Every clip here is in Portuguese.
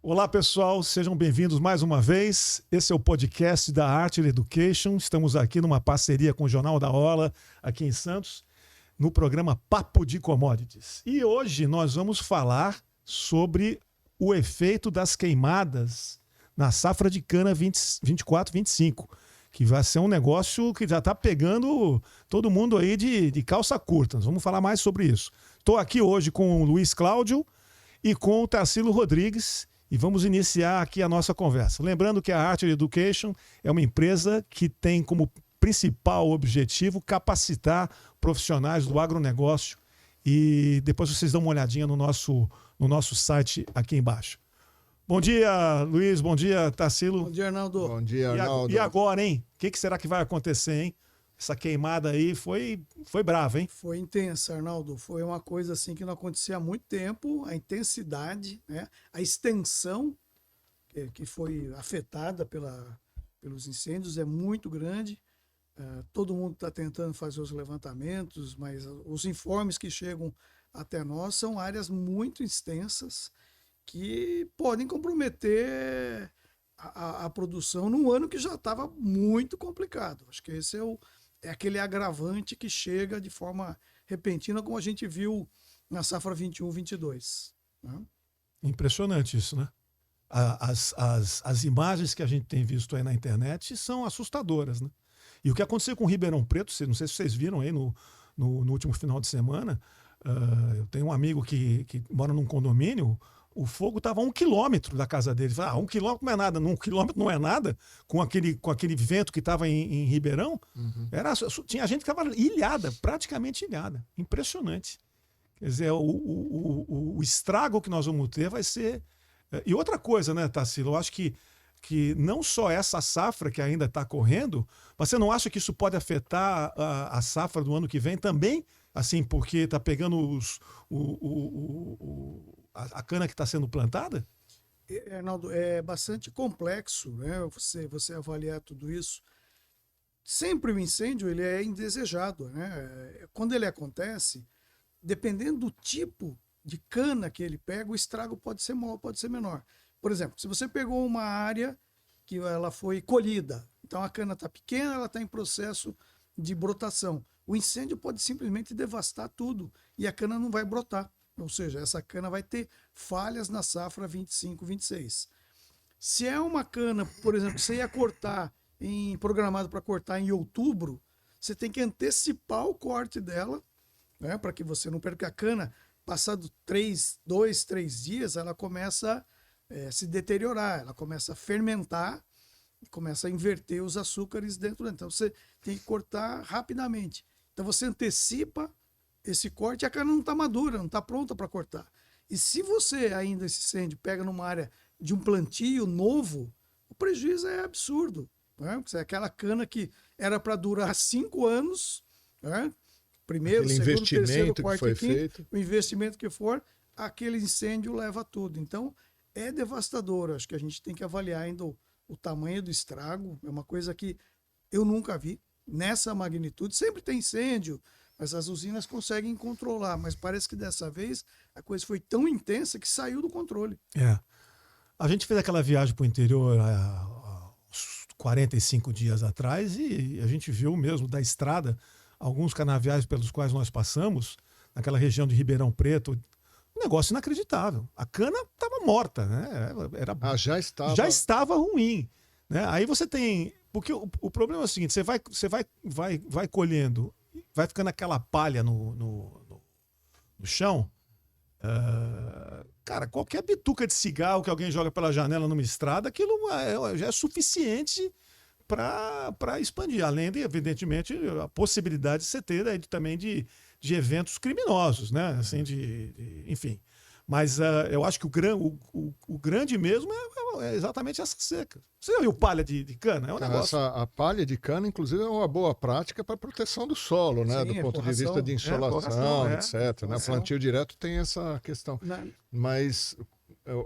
Olá, pessoal, sejam bem-vindos mais uma vez. Esse é o podcast da Archer Education. Estamos aqui numa parceria com o Jornal da Orla, aqui em Santos, no programa Papo de Commodities. E hoje nós vamos falar sobre o efeito das queimadas na safra de cana 24-25, que vai ser um negócio que já está pegando todo mundo aí de calça curta. Nós vamos falar mais sobre isso. Estou aqui hoje com o Luiz Cláudio e com o Tarsilo Rodrigues, e vamos iniciar aqui a nossa conversa. Lembrando que a Archer Education é uma empresa que tem como principal objetivo capacitar profissionais do agronegócio, e depois vocês dão uma olhadinha no nosso site aqui embaixo. Bom dia, Luiz. Bom dia, Tarsilo. Bom dia, Arnaldo. Bom dia, Arnaldo. E agora, hein? O que será que vai acontecer, hein? Essa queimada aí foi brava, hein? Foi intensa, Arnaldo. Foi uma coisa assim que não acontecia há muito tempo. A intensidade, né? A extensão que foi afetada pelos incêndios é muito grande. Todo mundo está tentando fazer os levantamentos, mas os informes que chegam até nós são áreas muito extensas que podem comprometer a produção num ano que já estava muito complicado. Acho que esse é aquele agravante que chega de forma repentina, como a gente viu na safra 21-22. Né? Impressionante isso, né? As imagens que a gente tem visto aí na internet são assustadoras, né? E o que aconteceu com Ribeirão Preto, não sei se vocês viram aí no último final de semana, eu tenho um amigo que mora num condomínio. O fogo estava a 1 quilômetro da casa dele. 1 quilômetro não é nada, 1 quilômetro não é nada, com aquele vento que estava em Ribeirão. Uhum. Tinha gente que estava ilhada, praticamente ilhada. Impressionante. Quer dizer, o estrago que nós vamos ter vai ser... E outra coisa, né, Tarsilo? Eu acho que não só essa safra que ainda está correndo, mas você não acha que isso pode afetar a safra do ano que vem também? Assim, porque está pegando a cana que está sendo plantada? Arnaldo, é bastante complexo, né? Você avaliar tudo isso. Sempre o incêndio ele é indesejado, né? Quando ele acontece, dependendo do tipo de cana que ele pega, o estrago pode ser maior, pode ser menor. Por exemplo, se você pegou uma área que ela foi colhida, então a cana está pequena, ela está em processo de brotação. O incêndio pode simplesmente devastar tudo e a cana não vai brotar. Ou seja, essa cana vai ter falhas na safra 25-26. Se é uma cana, por exemplo, que você ia cortar, programado para cortar em outubro, você tem que antecipar o corte dela, né, para que você não perca a cana. Passado 2, 3 dias, ela começa a se deteriorar, ela começa a fermentar, começa a inverter os açúcares dentro dela. Então você tem que cortar rapidamente. Então você antecipa esse corte e a cana não está madura, não está pronta para cortar. E se você ainda, esse incêndio, pega numa área de um plantio novo, o prejuízo é absurdo. Né? Porque é aquela cana que era para durar 5 anos, né? Primeiro, aquele segundo, investimento terceiro, que quarto foi e quinto, feito. o investimento que for, aquele incêndio leva tudo. Então, é devastador. Acho que a gente tem que avaliar ainda o tamanho do estrago. É uma coisa que eu nunca vi nessa magnitude. Sempre tem incêndio, mas as usinas conseguem controlar. Mas parece que dessa vez a coisa foi tão intensa que saiu do controle. A gente fez aquela viagem para o interior há uns 45 dias atrás e a gente viu mesmo da estrada alguns canaviais pelos quais nós passamos, naquela região de Ribeirão Preto. Um negócio inacreditável. A cana estava morta, né? Já estava. Já estava ruim, né? Aí você tem... Porque o problema é o seguinte, você vai colhendo, vai ficando aquela palha no chão. Cara, qualquer bituca de cigarro que alguém joga pela janela numa estrada, aquilo já é suficiente para expandir. Além de, evidentemente, a possibilidade de você ter também de eventos criminosos, né? Assim, enfim. Mas eu acho que o grande mesmo é exatamente essa seca. Você já viu palha de cana? É um negócio. A palha de cana, inclusive, é uma boa prática para proteção do solo, né? Sim, do ponto de forração. vista de insolação, etc. Né? Plantio direto tem essa questão. Mas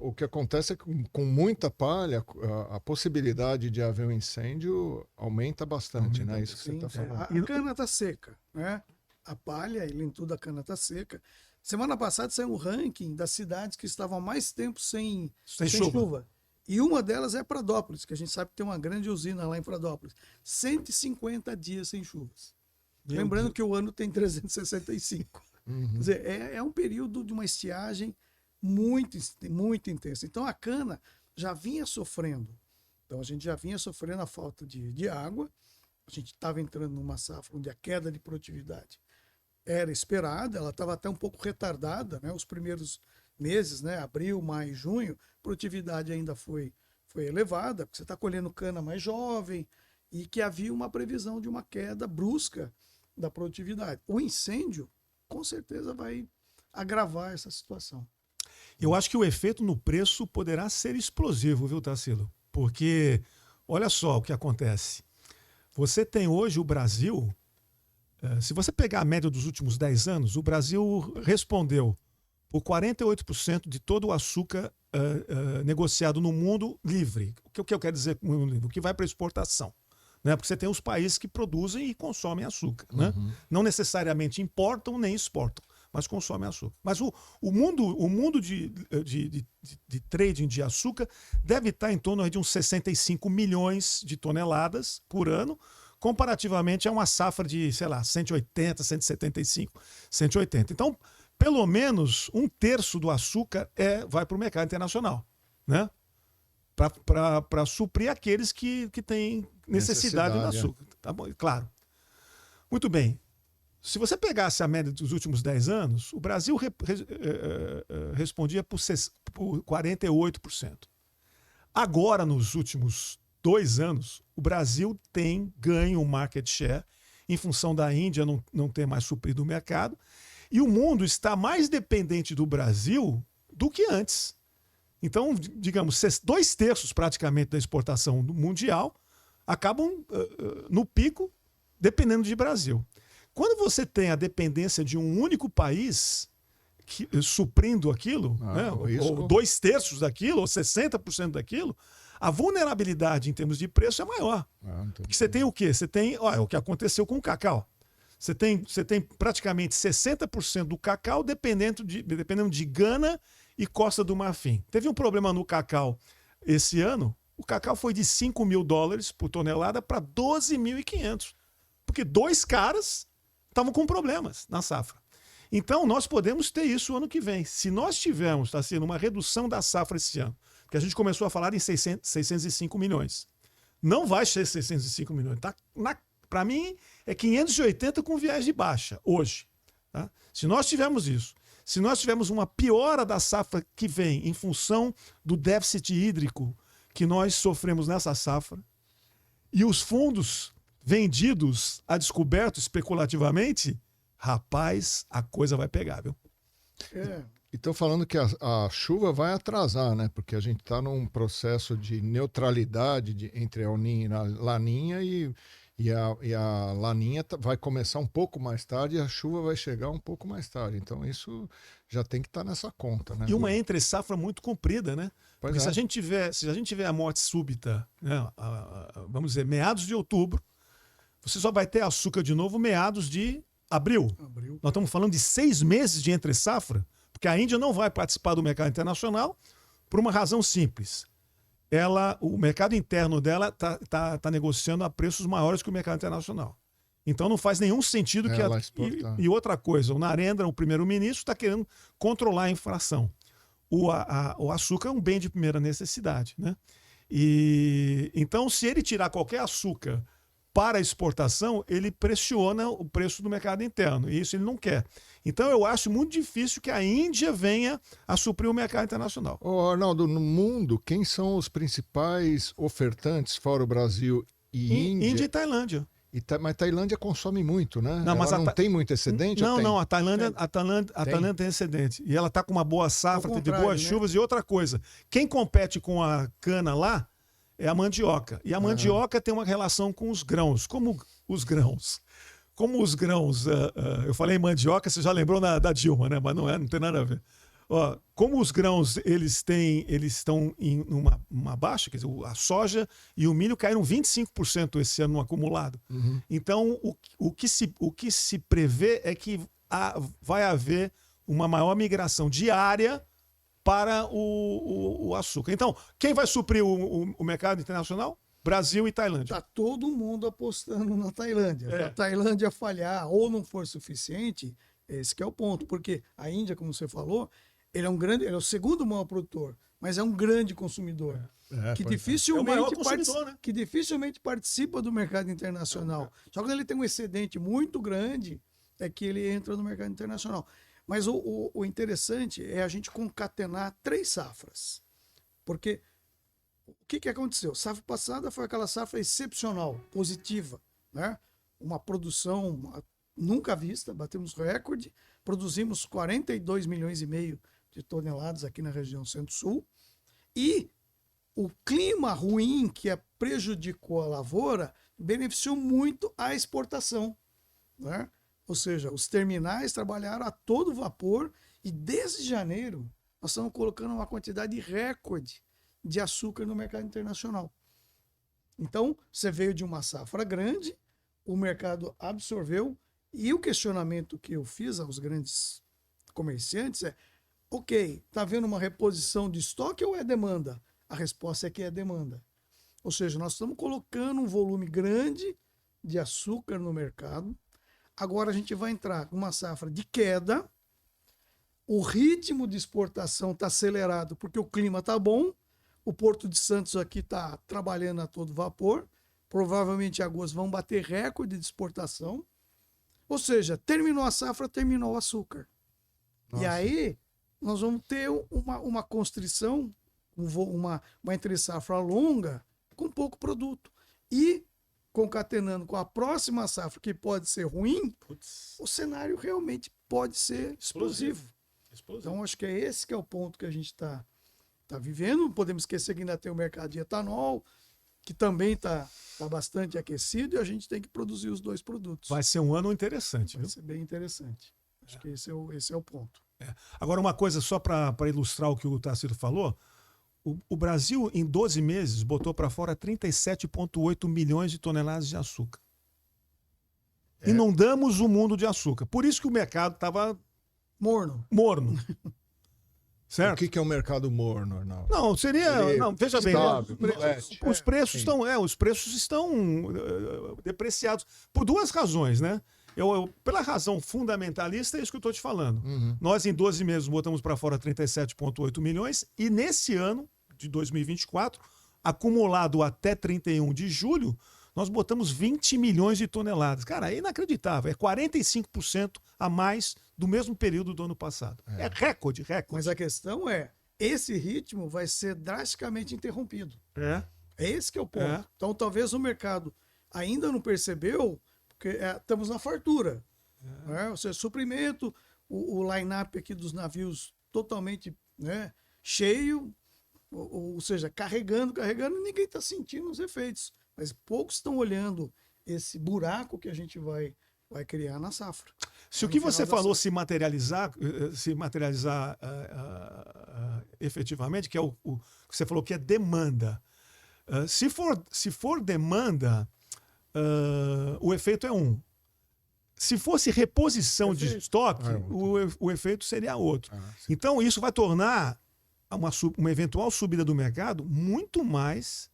o que acontece é que com muita palha, a possibilidade de haver um incêndio aumenta bastante, né? Isso que você está falando. A cana está seca, né? A palha, além de tudo, a cana está seca. Semana passada saiu um ranking das cidades que estavam há mais tempo sem chuva. chuva. E uma delas é Pradópolis, que a gente sabe que tem uma grande usina lá em Pradópolis. 150 dias sem chuvas. Lembrando que o ano tem 365. Quer dizer, é um período de uma estiagem muito, muito intensa. Então a cana já vinha sofrendo. Então a gente já vinha sofrendo a falta de água. A gente estava entrando numa safra onde a queda de produtividade era esperada, ela estava até um pouco retardada, né? Os primeiros meses, né? Abril, maio, junho, a produtividade ainda foi elevada, porque você está colhendo cana mais jovem e que havia uma previsão de uma queda brusca da produtividade. O incêndio, com certeza, vai agravar essa situação. Eu acho que o efeito no preço poderá ser explosivo, viu, Tarsilo? Porque, olha só o que acontece. Você tem hoje o Brasil, se você pegar a média dos últimos 10 anos, o Brasil respondeu por 48% de todo o açúcar negociado no mundo livre. O que eu quero dizer com o livre? O que vai para exportação. Né? Porque você tem os países que produzem e consomem açúcar. Né? Não necessariamente importam nem exportam, mas consomem açúcar. Mas o mundo de trading de açúcar deve estar em torno de uns 65 milhões de toneladas por ano, comparativamente a uma safra de, sei lá, 180, 175, 180. Então, pelo menos 1/3 do açúcar vai para o mercado internacional, né? Para suprir aqueles que têm necessidade do açúcar. Tá bom? Claro. Muito bem. Se você pegasse a média dos últimos 10 anos, o Brasil respondia por 48%. Agora, nos últimos 2 anos, o Brasil tem ganho um market share em função da Índia não ter mais suprido o mercado. E o mundo está mais dependente do Brasil do que antes. Então, digamos, 2/3 praticamente da exportação mundial acabam no pico dependendo de Brasil. Quando você tem a dependência de um único país suprindo aquilo, né, ou 2/3 daquilo, ou 60% daquilo, a vulnerabilidade em termos de preço é maior. Porque você tem o quê? Você tem o que aconteceu com o cacau. Você tem praticamente 60% do cacau dependendo de Gana e Costa do Marfim. Teve um problema no cacau esse ano. O cacau foi de $5.000 por tonelada para 12.500. Porque 2 caras estavam com problemas na safra. Então, nós podemos ter isso ano que vem. Se nós tivermos, tá sendo uma redução da safra esse ano, que a gente começou a falar em 605 milhões. Não vai ser 605 milhões. Para mim, é 580 com viés de baixa, hoje. Tá? Se nós tivermos isso, se nós tivermos uma piora da safra que vem em função do déficit hídrico que nós sofremos nessa safra, e os fundos vendidos a descoberto especulativamente, rapaz, a coisa vai pegar, viu? E estão falando que a chuva vai atrasar, né? Porque a gente está num processo de neutralidade entre a El Niño e a Laninha e a Laninha vai começar um pouco mais tarde e a chuva vai chegar um pouco mais tarde. Então isso já tem que estar nessa conta, né? E uma entre-safra muito comprida, né? Porque se a gente tiver a morte súbita, né, vamos dizer, meados de outubro, você só vai ter açúcar de novo meados de abril. Nós estamos falando de 6 meses de entre-safra, porque a Índia não vai participar do mercado internacional por uma razão simples. O mercado interno dela está negociando a preços maiores que o mercado internacional. Então não faz nenhum sentido que e outra coisa, o Narendra, o primeiro-ministro, está querendo controlar a inflação. O açúcar é um bem de primeira necessidade, né? E então, se ele tirar qualquer açúcar para exportação, ele pressiona o preço do mercado interno. E isso ele não quer. Então eu acho muito difícil que a Índia venha a suprir o mercado internacional. Arnaldo, no mundo, quem são os principais ofertantes fora o Brasil e Índia? Índia e Tailândia. Mas Tailândia consome muito, né? Ela não tem muito excedente? Não, a Tailândia tem excedente. E ela está com uma boa safra, tem de boas chuvas. E outra coisa, quem compete com a cana lá é a mandioca. E a mandioca tem uma relação com os grãos. Como os grãos, eu falei mandioca, você já lembrou da Dilma, né? Mas não tem nada a ver. Como os grãos eles estão em uma baixa, quer dizer, a soja e o milho caíram 25% esse ano no acumulado. Então, o que se prevê é que vai haver uma maior migração diária para o açúcar. Então, quem vai suprir o mercado internacional? Brasil e Tailândia. Está todo mundo apostando na Tailândia. Se a Tailândia falhar ou não for suficiente, esse que é o ponto. Porque a Índia, como você falou, ele é o segundo maior produtor, mas é um grande consumidor. Que dificilmente participa do mercado internacional. Só quando ele tem um excedente muito grande, é que ele entra no mercado internacional. Mas o interessante é a gente concatenar 3 safras. Porque o que aconteceu? Safra passada foi aquela safra excepcional, positiva, né? Uma produção nunca vista, batemos recorde, produzimos 42 milhões e meio de toneladas aqui na região Centro-Sul, e o clima ruim que prejudicou a lavoura beneficiou muito a exportação, né? Ou seja, os terminais trabalharam a todo vapor e desde janeiro nós estamos colocando uma quantidade recorde de açúcar no mercado internacional. Então, você veio de uma safra grande, o mercado absorveu, e o questionamento que eu fiz aos grandes comerciantes é: ok, está havendo uma reposição de estoque ou é demanda? A resposta é que é demanda. Ou seja, nós estamos colocando um volume grande de açúcar no mercado. Agora a gente vai entrar com uma safra de queda, o ritmo de exportação está acelerado porque o clima está bom, o Porto de Santos aqui está trabalhando a todo vapor, provavelmente em agosto vão bater recorde de exportação. Ou seja, terminou a safra, terminou o açúcar. Nossa. E aí nós vamos ter uma constrição, uma entre-safra longa com pouco produto. E concatenando com a próxima safra, que pode ser ruim, o cenário realmente pode ser explosivo. Então, acho que é esse que é o ponto que a gente está vivendo. Não podemos esquecer que ainda tem o mercado de etanol, que também está bastante aquecido, e a gente tem que produzir os 2 produtos. Vai ser um ano interessante. Vai ser bem interessante. Acho que esse é o ponto. Agora, uma coisa só para ilustrar o que o Tarcísio falou: o Brasil, em 12 meses, botou para fora 37,8 milhões de toneladas de açúcar. Inundamos o mundo de açúcar. Por isso que o mercado estava morno. Certo? O que é um mercado morno, Arnaldo? Não, seria. Não, veja bem. Os preços estão depreciados por 2 razões, né? Pela razão fundamentalista, é isso que eu estou te falando. Nós, em 12 meses, botamos para fora 37,8 milhões, e nesse ano de 2024, acumulado até 31 de julho, nós botamos 20 milhões de toneladas. Cara, é inacreditável. É 45% a mais do mesmo período do ano passado. É recorde. Mas a questão é, esse ritmo vai ser drasticamente interrompido. É esse que é o ponto. Então, talvez o mercado ainda não percebeu, porque estamos na fartura. Né? Ou seja, suprimento, o line-up aqui dos navios totalmente, né, cheio, ou seja, carregando, e ninguém está sentindo os efeitos. Mas poucos estão olhando esse buraco que a gente vai criar na safra. Se o que você falou se materializar efetivamente, que é o que você falou que é demanda. Se for demanda, o efeito é um. Se fosse reposição de estoque, o efeito seria outro. Então, isso vai tornar uma eventual subida do mercado muito mais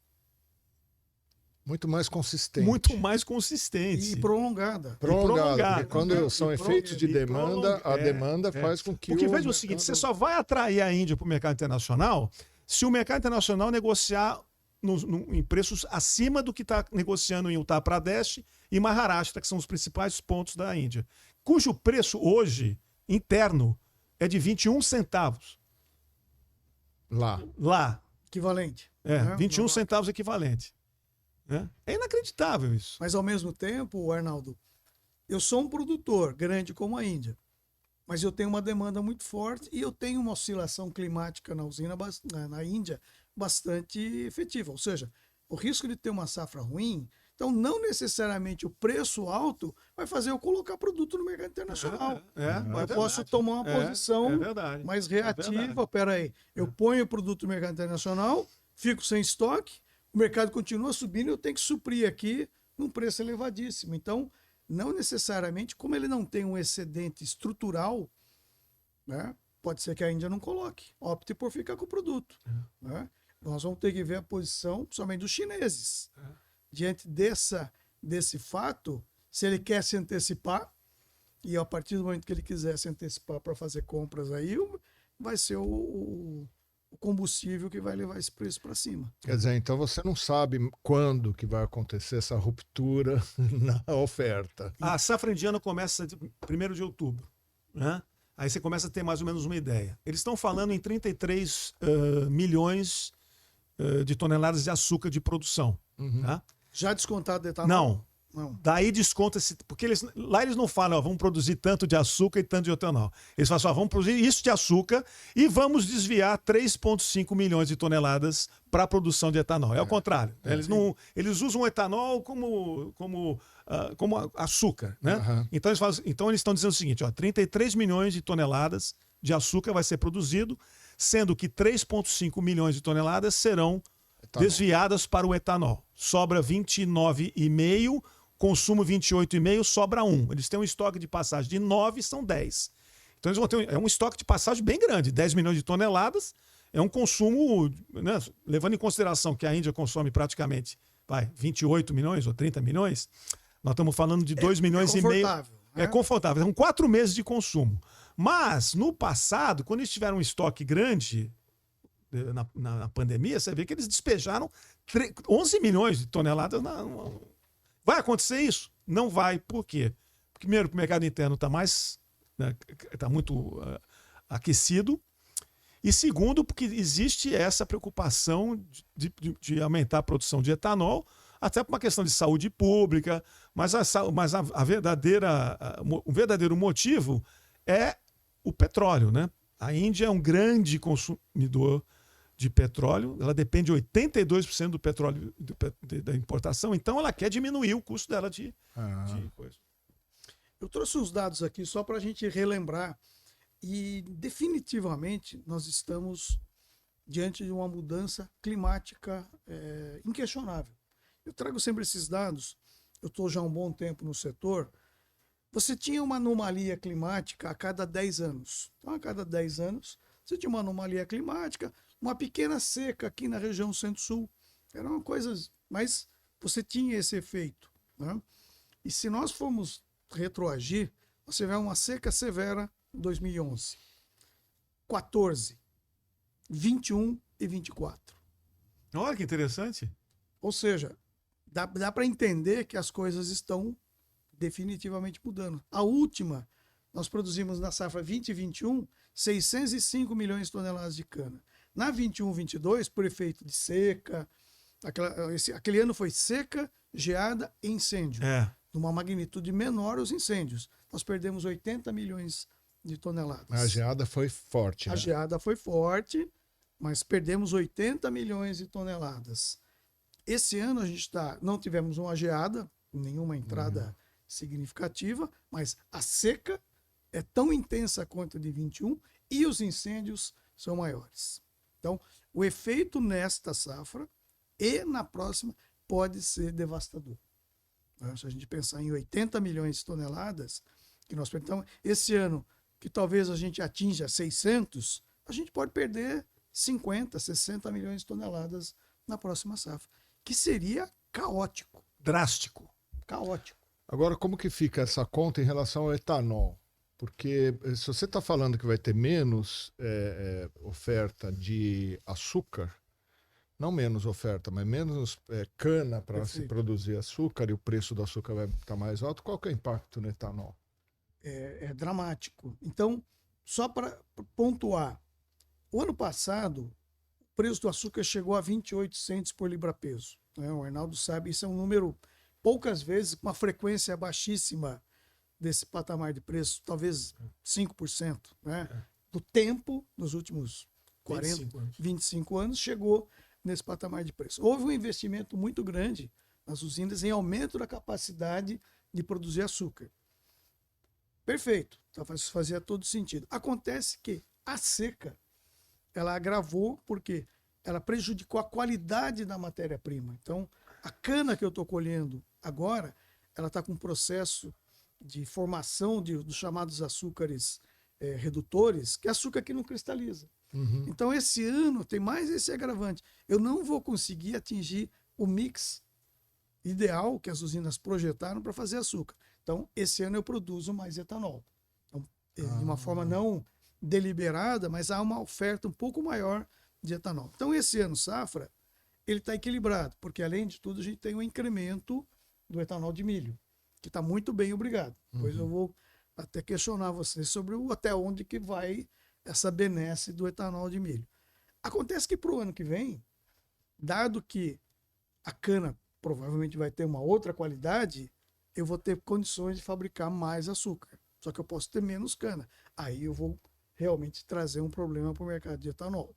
consistente. E prolongada. Porque quando são efeitos de demanda, a demanda faz com que Porque veja o seguinte, você só vai atrair a Índia para o mercado internacional se o mercado internacional negociar em preços acima do que está negociando em Uttar Pradesh e Maharashtra, que são os principais pontos da Índia, cujo preço hoje, interno, é de 21 centavos. Lá. Equivalente. 21 centavos equivalente. É inacreditável isso. Mas, ao mesmo tempo, Arnaldo, eu sou um produtor grande como a Índia, mas eu tenho uma demanda muito forte e eu tenho uma oscilação climática na usina, na Índia, bastante efetiva. Ou seja, o risco de ter uma safra ruim, então não necessariamente o preço alto vai fazer eu colocar produto no mercado internacional. Eu posso tomar uma posição mais reativa. Peraí, eu ponho o produto no mercado internacional, fico sem estoque, o mercado continua subindo e eu tenho que suprir aqui num preço elevadíssimo. Então, não necessariamente, como ele não tem um excedente estrutural, né? Pode ser que a Índia não coloque, opte por ficar com o produto. Né? Nós vamos ter que ver a posição, principalmente dos chineses. Diante desse fato, se ele quer se antecipar, e a partir do momento que ele quiser se antecipar para fazer compras aí, vai ser o combustível que vai levar esse preço para cima. Quer dizer, então você não sabe quando que vai acontecer essa ruptura na oferta. A safra indiana começa 1º de outubro, né? Aí você começa a ter mais ou menos uma ideia. Eles estão falando em 33 milhões de toneladas de açúcar de produção. Tá? Já descontado o etanol? Não. Não. Daí desconta-se, porque lá eles não falam, ó, vamos produzir tanto de açúcar e tanto de etanol. Eles falam assim, ó, vamos produzir isso de açúcar e vamos desviar 3,5 milhões de toneladas para a produção de etanol. É o contrário. Eles usam o etanol como açúcar, né? Então eles estão dizendo o seguinte, ó, 33 milhões de toneladas de açúcar vai ser produzido, sendo que 3,5 milhões de toneladas serão desviadas para o etanol. Sobra 29,5, consumo 28,5, sobra 1. Eles têm um estoque de passagem de 9, são 10. Então eles vão ter um estoque de passagem bem grande, 10 milhões de toneladas. É um consumo, né, levando em consideração que a Índia consome praticamente 28 milhões ou 30 milhões, nós estamos falando de 2 milhões e meio. É confortável, são 4 meses de consumo. Mas, no passado, quando eles tiveram um estoque grande, na pandemia, você vê que eles despejaram 11 milhões de toneladas. Vai acontecer isso? Não vai. Por quê? Primeiro, porque o mercado interno está muito aquecido. E segundo, porque existe essa preocupação de aumentar a produção de etanol, até por uma questão de saúde pública, mas o verdadeiro motivo é o petróleo, né? A Índia é um grande consumidor de petróleo, ela depende 82% do petróleo da importação, então ela quer diminuir o custo dela de coisa. Eu trouxe uns dados aqui só para a gente relembrar, e definitivamente nós estamos diante de uma mudança climática inquestionável. Eu trago sempre esses dados, eu estou já há um bom tempo no setor. Você tinha uma anomalia climática a cada 10 anos. Então, a cada 10 anos, você tinha uma anomalia climática, uma pequena seca aqui na região centro-sul. Era uma coisa, mas você tinha esse efeito. Né? E se nós formos retroagir, você vê uma seca severa em 2011, 14, 21 e 24. Olha que interessante. Ou seja, dá para entender que as coisas estão definitivamente mudando. A última, nós produzimos na safra 2021 605 milhões de toneladas de cana. Na 21-22, por efeito de seca, aquele ano foi seca, geada e incêndio. Numa magnitude menor os incêndios. Nós perdemos 80 milhões de toneladas. A geada foi forte. A geada foi forte, mas perdemos 80 milhões de toneladas. Esse ano a gente não tivemos uma geada, nenhuma entrada significativa, mas a seca é tão intensa quanto a de 21 e os incêndios são maiores. Então, o efeito nesta safra e na próxima pode ser devastador. Se a gente pensar em 80 milhões de toneladas, que nós perdemos, esse ano, que talvez a gente atinja 600, a gente pode perder 50, 60 milhões de toneladas na próxima safra, que seria caótico. Drástico. Caótico. Agora, como que fica essa conta em relação ao etanol? Porque se você está falando que vai ter menos oferta de açúcar, não menos oferta, mas menos cana para se produzir açúcar e o preço do açúcar vai estar mais alto, qual que é o impacto no etanol? É dramático. Então, só para pontuar, o ano passado, o preço do açúcar chegou a 28 centos por libra-peso. Né? O Arnaldo sabe, isso é um número, poucas vezes, com uma frequência baixíssima desse patamar de preço, talvez 5%, né? Do tempo, nos últimos 25 anos, chegou nesse patamar de preço. Houve um investimento muito grande nas usinas em aumento da capacidade de produzir açúcar. Perfeito, então fazia todo sentido. Acontece que a seca, ela agravou porque ela prejudicou a qualidade da matéria-prima. Então, a cana que eu estou colhendo agora, ela está com um processo de formação dos chamados açúcares redutores, que açúcar que não cristaliza. Uhum. Então, esse ano tem mais esse agravante. Eu não vou conseguir atingir o mix ideal que as usinas projetaram para fazer açúcar. Então, esse ano eu produzo mais etanol. Então, de uma forma não deliberada, mas há uma oferta um pouco maior de etanol. Então, esse ano, safra, ele está equilibrado, porque, além de tudo, a gente tem um incremento do etanol de milho, que está muito bem, obrigado. Depois eu vou até questionar vocês sobre até onde que vai essa benesse do etanol de milho. Acontece que para o ano que vem, dado que a cana provavelmente vai ter uma outra qualidade, eu vou ter condições de fabricar mais açúcar. Só que eu posso ter menos cana. Aí eu vou realmente trazer um problema para o mercado de etanol.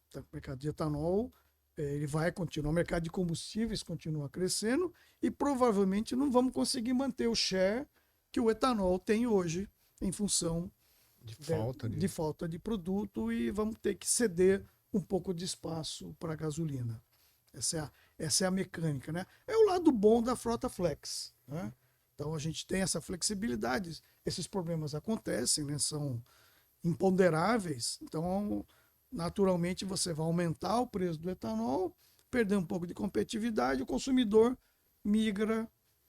Então, o mercado de etanol ele vai continuar, o mercado de combustíveis continua crescendo e provavelmente não vamos conseguir manter o share que o etanol tem hoje em função de falta de produto, e vamos ter que ceder um pouco de espaço para a gasolina. Essa é a mecânica, né? É o lado bom da frota flex, né? Então a gente tem essa flexibilidade, esses problemas acontecem, né? São imponderáveis, então naturalmente você vai aumentar o preço do etanol, perder um pouco de competitividade, o consumidor migra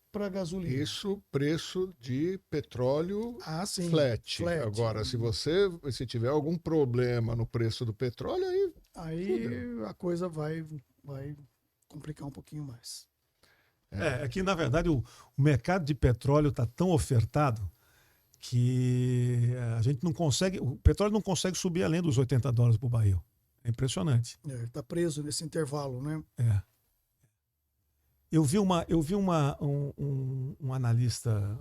para gasolina. Isso, preço de petróleo sim, flat. Agora, se tiver algum problema no preço do petróleo, aí a coisa vai complicar um pouquinho mais. É que, na verdade, o mercado de petróleo está tão ofertado que a gente não consegue, o petróleo não consegue subir além dos $80 por barril. É impressionante. Está preso nesse intervalo, né? Eu vi um analista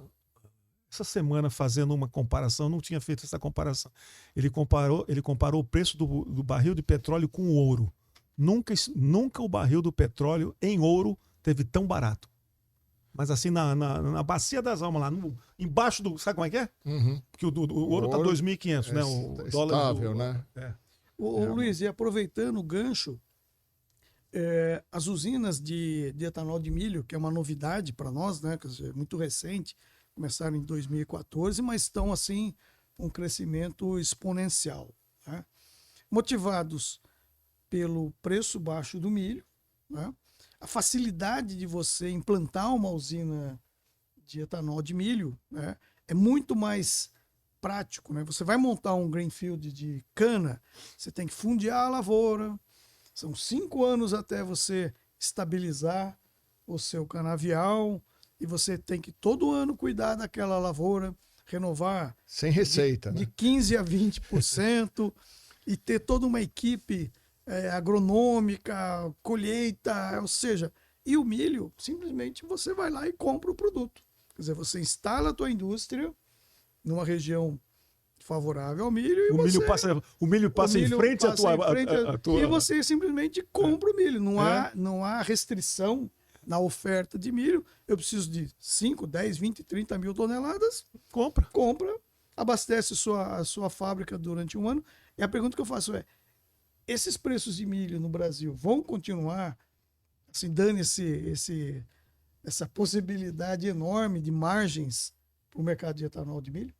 essa semana fazendo uma comparação, não tinha feito essa comparação. Ele comparou o preço do barril de petróleo com o ouro. Nunca o barril do petróleo em ouro teve tão barato. Mas assim, na bacia das almas, lá embaixo do... Sabe como é que é? Uhum. Porque o ouro está 2.500, né? O dólar estável, né? Luiz, e aproveitando o gancho, as usinas de etanol de milho, que é uma novidade para nós, né? Quer dizer, muito recente, começaram em 2014, mas estão assim um crescimento exponencial, né? Motivados pelo preço baixo do milho, né? A facilidade de você implantar uma usina de etanol de milho, né, é muito mais prático, né? Você vai montar um greenfield de cana, você tem que fundear a lavoura, são 5 anos até você estabilizar o seu canavial, e você tem que todo ano cuidar daquela lavoura, renovar sem receita, de 15% a 20% e ter toda uma equipe agronômica, colheita, ou seja, e o milho, simplesmente você vai lá e compra o produto. Quer dizer, você instala a tua indústria numa região favorável ao milho e o milho passa em frente à tua... E você simplesmente compra o milho. Não há restrição na oferta de milho. Eu preciso de 5, 10, 20, 30 mil toneladas. Compra, abastece a sua fábrica durante um ano. E a pergunta que eu faço é, esses preços de milho no Brasil vão continuar assim, dando essa possibilidade enorme de margens para o mercado de etanol de milho?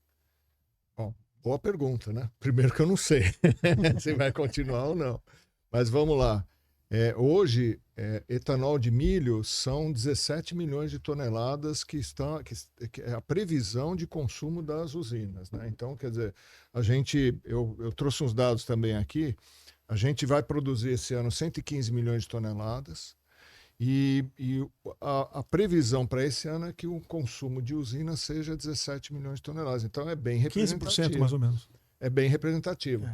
Bom, boa pergunta, né? Primeiro que eu não sei se vai continuar ou não. Mas vamos lá. Hoje, etanol de milho são 17 milhões de toneladas que é a previsão de consumo das usinas, né? Então, quer dizer, eu trouxe uns dados também aqui. A gente vai produzir esse ano 115 milhões de toneladas e a previsão para esse ano é que o consumo de usina seja 17 milhões de toneladas. Então é bem representativo. 15% mais ou menos. É bem representativo.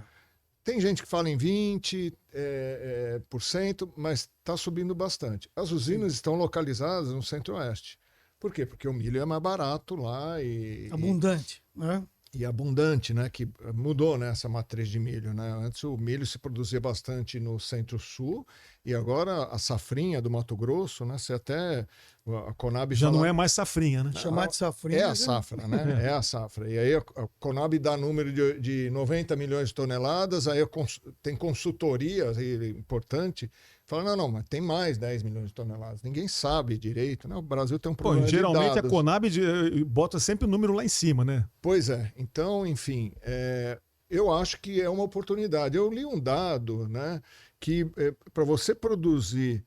Tem gente que fala em 20%, mas está subindo bastante. As usinas estão localizadas no Centro-Oeste. Por quê? Porque o milho é mais barato lá e... abundante, né? E abundante, né? Que mudou, né, essa matriz de milho, né? Antes o milho se produzia bastante no Centro-Sul e agora a safrinha do Mato Grosso, né? Você até a Conab já não é mais safrinha, né? Chamar de safrinha é a safra, né? É a safra. E aí a Conab dá número de 90 milhões de toneladas, aí tem consultoria importante Fala, não, mas tem mais 10 milhões de toneladas. Ninguém sabe direito, né? O Brasil tem um problema de geralmente dados. a Conab bota sempre o número lá em cima, né? Pois é. Então, enfim, eu acho que é uma oportunidade. Eu li um dado, né, que para você produzir,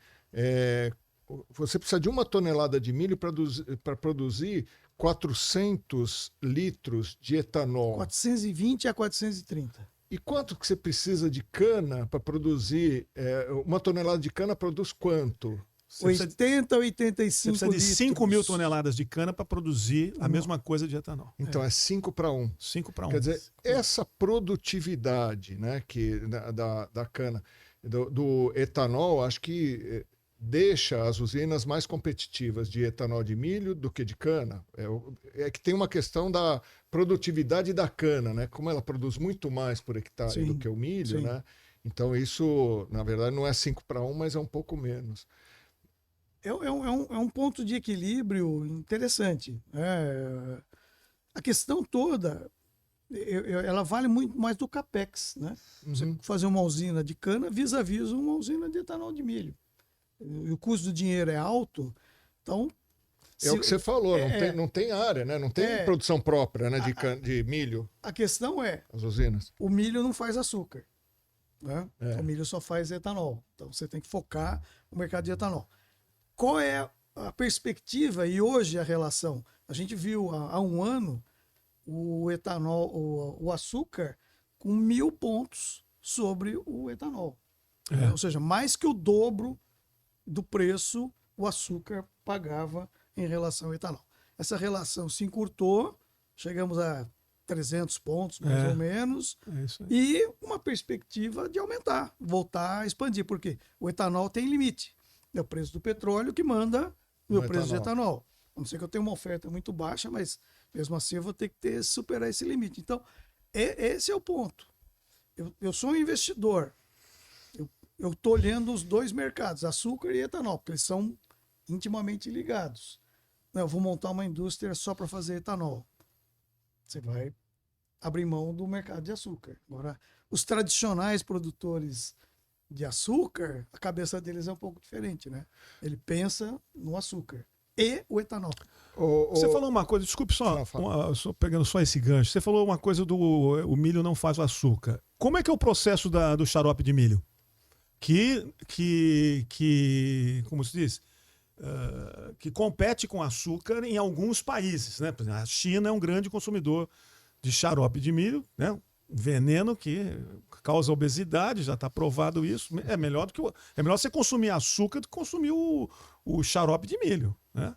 você precisa de 1 tonelada de milho para produzir 400 litros de etanol. 420 a 430. E quanto que você precisa de cana para produzir? 1 tonelada de cana produz quanto? 80 a 85 Você precisa de litros. 5 mil toneladas de cana para produzir a mesma coisa de etanol. Então é 5 para 1. 5 para 1. Quer dizer, essa produtividade, né, da cana, do etanol, acho que deixa as usinas mais competitivas de etanol de milho do que de cana. É que tem uma questão da produtividade da cana, né? Como ela produz muito mais por hectare do que o milho, né? Então isso, na verdade, não é 5 para 1, mas é um pouco menos. É um ponto de equilíbrio interessante. A questão toda, ela vale muito mais do capex, né? Você fazer uma usina de cana vis-à-vis uma usina de etanol de milho. E o custo do dinheiro é alto, então... É o que você falou, não tem área, né? Não tem produção própria, né, de milho. A questão as usinas. O milho não faz açúcar, né? O milho só faz etanol. Então você tem que focar no mercado de etanol. Qual é a perspectiva e hoje a relação? A gente viu há um ano o etanol, o açúcar com 1.000 pontos sobre o etanol. Ou seja, mais que o dobro do preço o açúcar pagava em relação ao etanol. Essa relação se encurtou, chegamos a 300 pontos, mais ou menos, e uma perspectiva de aumentar, voltar a expandir, porque o etanol tem limite. É o preço do petróleo que manda o meu preço de etanol. A não ser que eu tenha uma oferta muito baixa, mas mesmo assim eu vou ter que superar esse limite. Então, esse é o ponto. Eu sou um investidor. Eu estou olhando os dois mercados, açúcar e etanol, porque eles são intimamente ligados. Não, eu vou montar uma indústria só para fazer etanol. Você vai abrir mão do mercado de açúcar. Agora, os tradicionais produtores de açúcar, a cabeça deles é um pouco diferente, né? Ele pensa no açúcar e o etanol. Você falou uma coisa, desculpe só pegando só esse gancho. Você falou uma coisa o milho não faz o açúcar. Como é que é o processo do xarope de milho? Como se diz? Que compete com açúcar em alguns países, né? Por exemplo, a China é um grande consumidor de xarope de milho, né? Veneno que causa obesidade, já está provado isso. É melhor você consumir açúcar do que consumir o xarope de milho, né?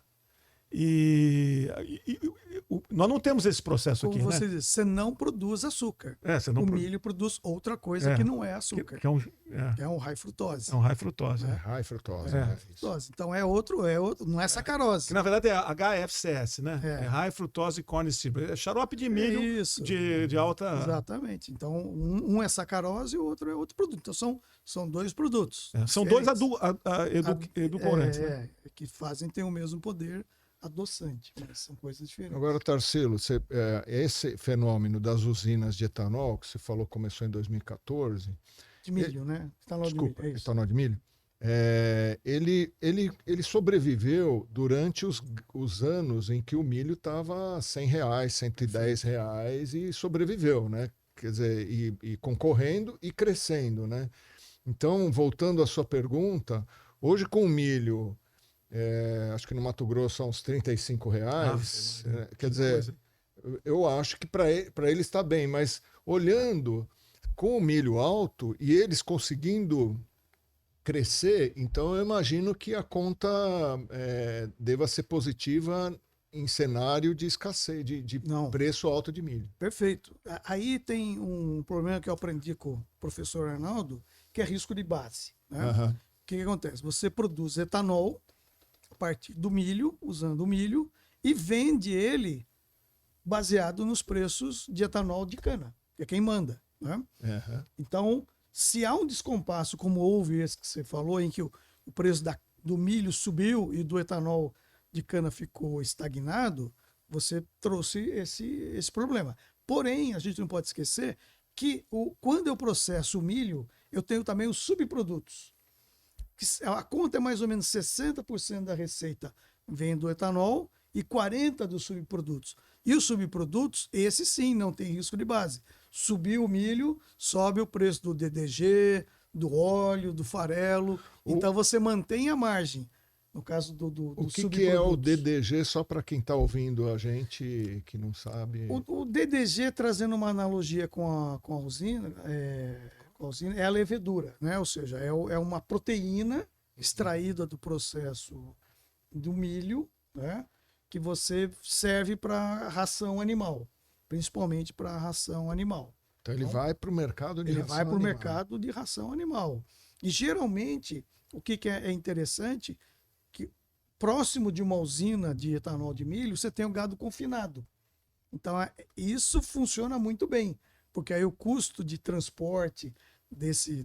Nós não temos esse processo aqui, como você né? diz, você não produz açúcar. O milho produz outra coisa que não é açúcar. Que é um high frutose. É um high frutose. High frutose. Então é outro, não é sacarose. Que na verdade é HFCS, né? É High Fructose Corn Syrup. É xarope de milho de alta... Exatamente. Então um é sacarose e o outro é outro produto. Então são dois produtos. São dois edulcorantes. Que tem o mesmo poder adoçante, mas são coisas diferentes. Agora, Tarsilo, esse fenômeno das usinas de etanol, que você falou começou em 2014... De milho, né? Etanol de milho, é isso. Etanol de milho. Ele sobreviveu durante os anos em que o milho estava R$100, R$110 e sobreviveu, né? Quer dizer, e concorrendo e crescendo, né? Então, voltando à sua pergunta, hoje com o milho... acho que no Mato Grosso são uns R$35. Quer dizer, eu acho que para ele está bem, mas olhando com o milho alto e eles conseguindo crescer, então eu imagino que a conta deva ser positiva em cenário de escassez, de preço alto de milho. Perfeito. Aí tem um problema que eu aprendi com o professor Arnaldo, que é risco de base. Né? O que acontece? Você produz etanol a partir do milho, usando o milho, e vende ele baseado nos preços de etanol de cana, que é quem manda. Né? Então, se há um descompasso, como houve esse que você falou, em que o preço do milho subiu e do etanol de cana ficou estagnado, você trouxe esse problema. Porém, a gente não pode esquecer que quando eu processo o milho, eu tenho também os subprodutos. A conta é mais ou menos 60% da receita vem do etanol e 40% dos subprodutos. E os subprodutos, esse sim, não tem risco de base. Subiu o milho, sobe o preço do DDG, do óleo, do farelo. Então você mantém a margem. No caso do o que é o DDG, só para quem está ouvindo a gente que não sabe? O DDG, trazendo uma analogia com a usina, é a levedura, né? Ou seja, é uma proteína extraída do processo do milho, né? Que você serve para ração animal, principalmente para ração animal. Então ele vai para o mercado de ração animal. Ele vai para o mercado de ração animal. E geralmente, o que é interessante, que próximo de uma usina de etanol de milho, você tem o gado confinado. Então isso funciona muito bem, porque aí o custo de transporte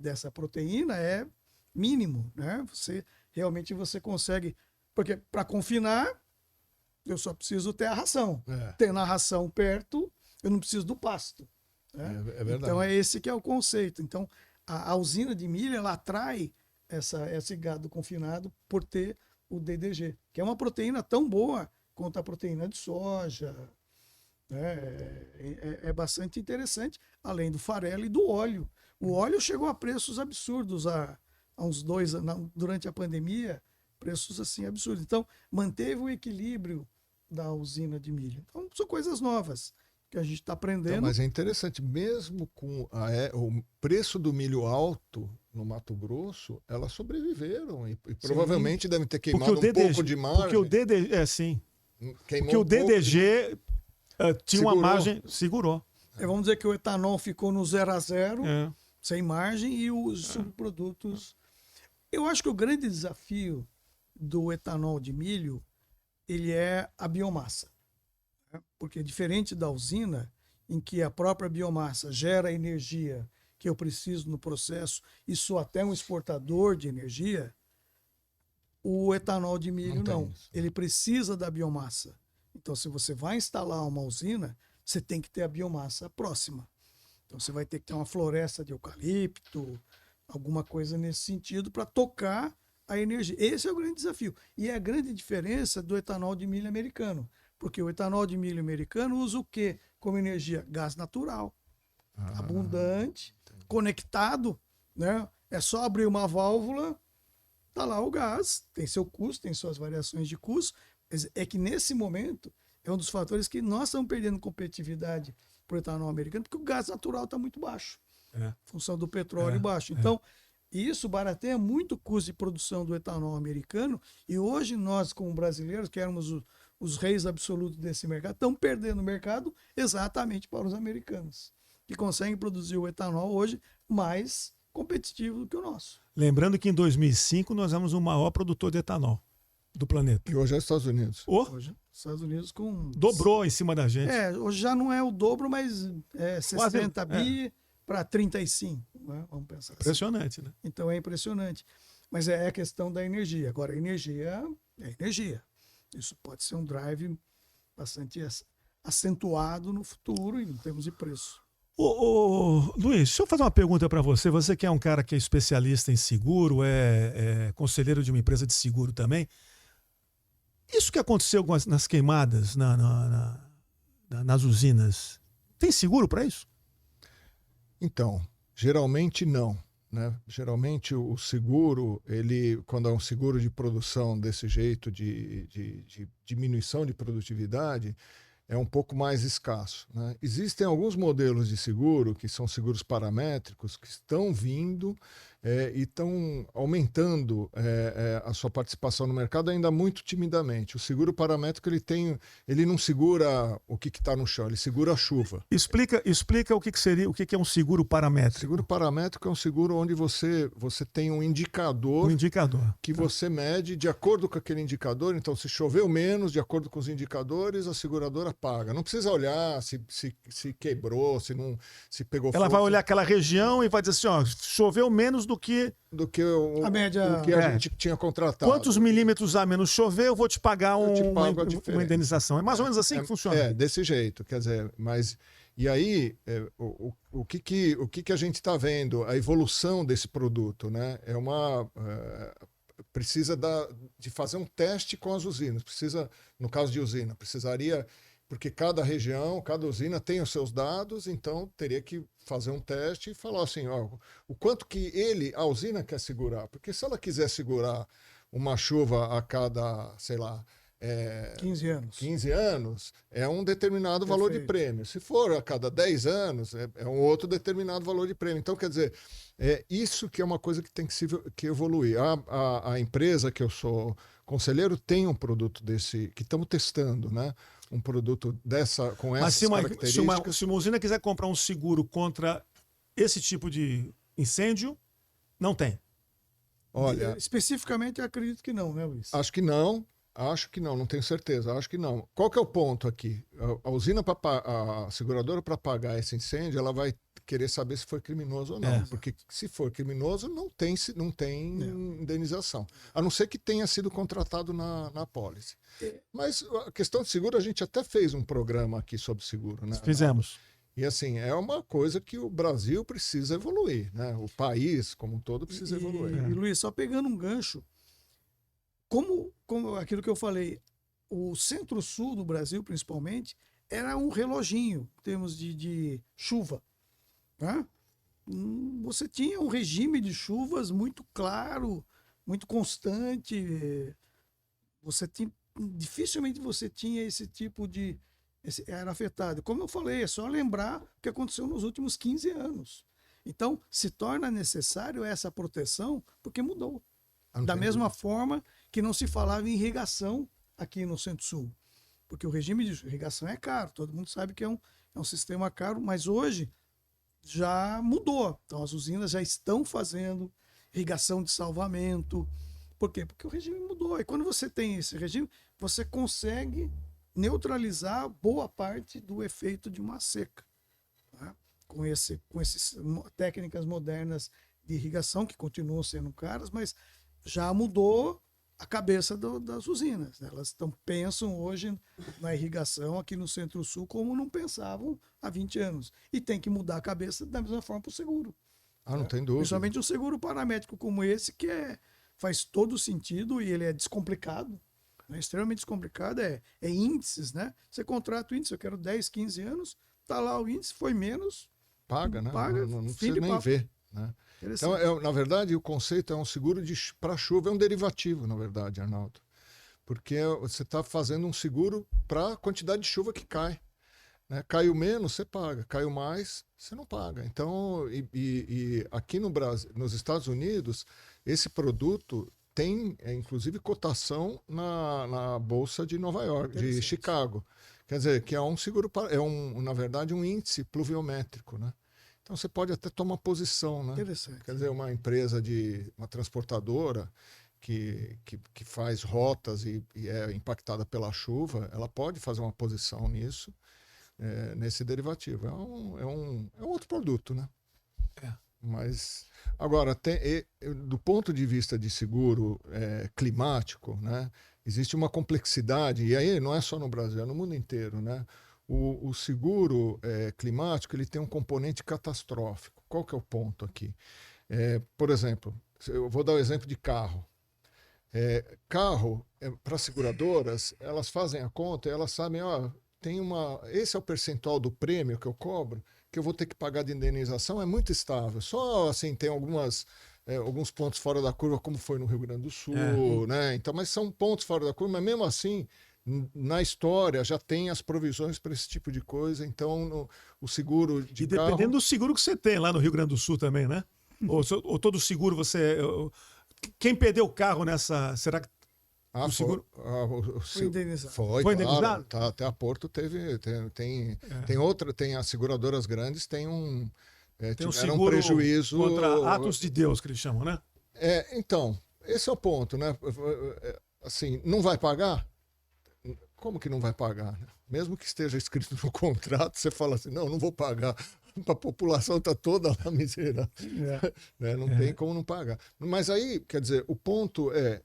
dessa proteína é mínimo, né? Você consegue, porque para confinar eu só preciso ter a ração. Tendo a ração perto, eu não preciso do pasto. Né? É verdade. Então é esse que é o conceito. Então a usina de milho, ela atrai esse gado confinado por ter o DDG, que é uma proteína tão boa quanto a proteína de soja. É bastante interessante, além do farelo e do óleo. O óleo chegou a preços absurdos há uns 2 anos, durante a pandemia, preços assim absurdos. Então, manteve o equilíbrio da usina de milho. Então, são coisas novas que a gente está aprendendo. Então, mas é interessante, mesmo com o preço do milho alto no Mato Grosso, elas sobreviveram e provavelmente devem ter queimado pouco de margem. Porque o DDG, sim. Queimou porque o DDG tinha uma margem, segurou. Vamos dizer que o etanol ficou no 0 a 0, sem margem, e os subprodutos... Eu acho que o grande desafio do etanol de milho, ele é a biomassa. Né? Porque diferente da usina, em que a própria biomassa gera energia que eu preciso no processo e sou até um exportador de energia, o etanol de milho não. Ele precisa da biomassa. Então, se você vai instalar uma usina, você tem que ter a biomassa próxima. Então, você vai ter que ter uma floresta de eucalipto, alguma coisa nesse sentido para tocar a energia. Esse é o grande desafio. E é a grande diferença do etanol de milho americano. Porque o etanol de milho americano usa o quê como energia? Gás natural. Abundante, conectado, né? É só abrir uma válvula, tá lá o gás, tem seu custo, tem suas variações de custo. É que nesse momento é um dos fatores que nós estamos perdendo competitividade para o etanol americano, porque o gás natural está muito baixo. Em função do petróleo baixo. Então, isso barateia muito o custo de produção do etanol americano, e hoje nós, como brasileiros, que éramos os reis absolutos desse mercado, estamos perdendo o mercado exatamente para os americanos, que conseguem produzir o etanol hoje mais competitivo do que o nosso. Lembrando que em 2005 nós éramos o maior produtor de etanol do planeta. E hoje é os Estados Unidos. Hoje, Estados Unidos dobrou em cima da gente. Hoje já não é o dobro, mas é 60 bi para 35, né? Vamos pensar impressionante, assim. Né? Então é impressionante. Mas é a questão da energia. Agora, a energia é energia. Isso pode ser um drive bastante acentuado no futuro em termos de preço. Luiz, deixa eu fazer uma pergunta para você. Você que é um cara que é especialista em seguro, é conselheiro de uma empresa de seguro também. Isso que aconteceu nas queimadas nas usinas, tem seguro para isso? Então, geralmente não. Né? Geralmente o seguro, quando é um seguro de produção desse jeito, de diminuição de produtividade, é um pouco mais escasso. Né? Existem alguns modelos de seguro, que são seguros paramétricos, que estão vindo e estão aumentando a sua participação no mercado ainda muito timidamente. O seguro paramétrico ele não segura o que está no chão, ele segura a chuva. Explica o que seria, o que é um seguro paramétrico. Seguro paramétrico é um seguro onde você tem um indicador, que você mede de acordo com aquele indicador. Então, se choveu menos, de acordo com os indicadores, a seguradora paga. Não precisa olhar se quebrou, se pegou fogo. Ela vai olhar aquela região e vai dizer assim, ó, choveu menos do que a média... o que a gente tinha contratado. Quantos milímetros a menos chover, eu vou te pagar uma indenização. É mais ou menos assim que funciona. É, desse jeito. Quer dizer, mas... E aí, o que a gente está vendo? A evolução desse produto, né? Precisa de fazer um teste com as usinas. No caso de usina, precisaria... Porque cada região, cada usina tem os seus dados, então teria que fazer um teste e falar assim, ó, o quanto que a usina quer segurar. Porque se ela quiser segurar uma chuva a cada, sei lá, 15 anos, é um determinado valor de prêmio. Se for a cada 10 anos, é um outro determinado valor de prêmio. Então, quer dizer, isso que é uma coisa que tem que evoluir. A empresa que eu sou conselheiro tem um produto desse, que estamos testando, né? Um produto com essas características. Se uma usina quiser comprar um seguro contra esse tipo de incêndio, não tem. Olha, especificamente, eu acredito que não, né, Luiz? Acho que não, não tenho certeza, acho que não. Qual que é o ponto aqui? A seguradora, para pagar esse incêndio, ela vai querer saber se foi criminoso ou não. Porque se for criminoso, não tem indenização. A não ser que tenha sido contratado na apólice. Mas a questão de seguro, a gente até fez um programa aqui sobre seguro, né? Fizemos. E assim, é uma coisa que o Brasil precisa evoluir, né? O país como um todo precisa evoluir. E Luiz, só pegando um gancho, como aquilo que eu falei, o centro-sul do Brasil, principalmente, era um reloginho em termos de chuva. Né? Você tinha um regime de chuvas muito claro, muito constante. Dificilmente você tinha esse tipo de... era afetado. Como eu falei, é só lembrar o que aconteceu nos últimos 15 anos. Então, se torna necessário essa proteção porque mudou. Da mesma forma que não se falava em irrigação aqui no Centro-Sul. Porque o regime de irrigação é caro. Todo mundo sabe que é um sistema caro, mas hoje já mudou. Então, as usinas já estão fazendo irrigação de salvamento. Por quê? Porque o regime mudou. E quando você tem esse regime, você consegue neutralizar boa parte do efeito de uma seca. Tá? Com essas técnicas modernas de irrigação, que continuam sendo caras, mas já mudou a cabeça das usinas. Né? Elas pensam hoje na irrigação aqui no Centro-Sul como não pensavam há 20 anos. E tem que mudar a cabeça da mesma forma para o seguro. Não tem dúvida. Principalmente um seguro paramétrico como esse, que faz todo sentido e ele é descomplicado. Né? Extremamente descomplicado. É índices, né? Você contrata o índice, eu quero 10, 15 anos, tá lá o índice, foi menos. Paga, né? Paga, não precisa nem ver. Né? Então, na verdade, o conceito é um seguro para chuva, é um derivativo, na verdade, Arnaldo. Porque você está fazendo um seguro para a quantidade de chuva que cai. Né? Caiu menos, você paga. Caiu mais, você não paga. Então, e aqui no Brasil, nos Estados Unidos, esse produto tem, inclusive, cotação na Bolsa de Nova York, de Chicago. Quer dizer, que é um seguro, na verdade, um índice pluviométrico, né? Então você pode até tomar posição, né? Interessante. Quer dizer, uma empresa uma transportadora que faz rotas e é impactada pela chuva, ela pode fazer uma posição nisso, nesse derivativo. É um outro produto, né? Mas agora, do ponto de vista de seguro climático, né? Existe uma complexidade, e aí não é só no Brasil, é no mundo inteiro, né? O seguro climático, ele tem um componente catastrófico. Qual que é o ponto aqui? Por exemplo, eu vou dar o exemplo de carro. Carro, para seguradoras, elas fazem a conta e elas sabem, esse é o percentual do prêmio que eu cobro, que eu vou ter que pagar de indenização, é muito estável. Só assim, tem alguns pontos fora da curva, como foi no Rio Grande do Sul, né? Então, mas são pontos fora da curva, mas mesmo assim, na história já tem as provisões para esse tipo de coisa. Então, o seguro de carro... E dependendo do seguro que você tem lá no Rio Grande do Sul também, né? Ou todo seguro você... Quem perdeu o carro nessa... Será que o seguro... Foi indenizado. Foi indenizado? Claro, até a Porto teve... Tem as seguradoras grandes, tem um seguro prejuízo... contra atos de Deus, que eles chamam, né? Então, esse é o ponto, né? Assim, não vai pagar? como que não vai pagar? Né? Mesmo que esteja escrito no contrato, você fala assim, não vou pagar. A população está toda lá miserável. Né? Não tem como não pagar. Mas aí, quer dizer, o ponto é,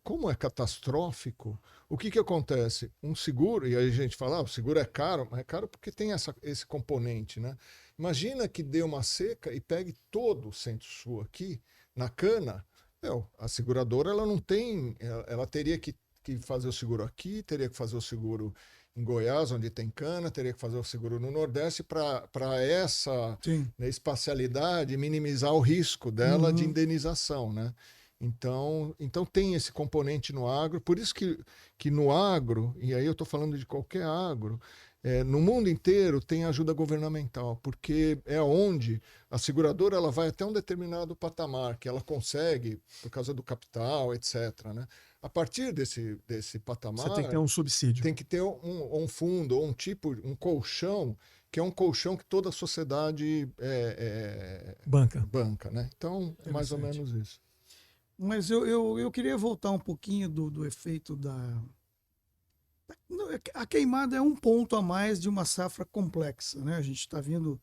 como é catastrófico, o que acontece? Um seguro, e aí a gente fala, o seguro é caro, mas é caro porque tem esse componente. Né? Imagina que dê uma seca e pegue todo o Centro-Sul aqui, na cana. A seguradora ela não tem, ela teria que fazer o seguro aqui, teria que fazer o seguro em Goiás, onde tem cana, teria que fazer o seguro no Nordeste para essa, né, espacialidade minimizar o risco dela de indenização, né? Então tem esse componente no agro, por isso que no agro, e aí eu estou falando de qualquer agro, no mundo inteiro tem ajuda governamental, porque é onde a seguradora ela vai até um determinado patamar, que ela consegue, por causa do capital, etc., né? A partir desse patamar... Você tem que ter um subsídio. Tem que ter um fundo, ou um colchão, que é um colchão que toda a sociedade banca, né? Então, é mais ou menos isso. Mas eu queria voltar um pouquinho do efeito A queimada é um ponto a mais de uma safra complexa, né? A gente está vindo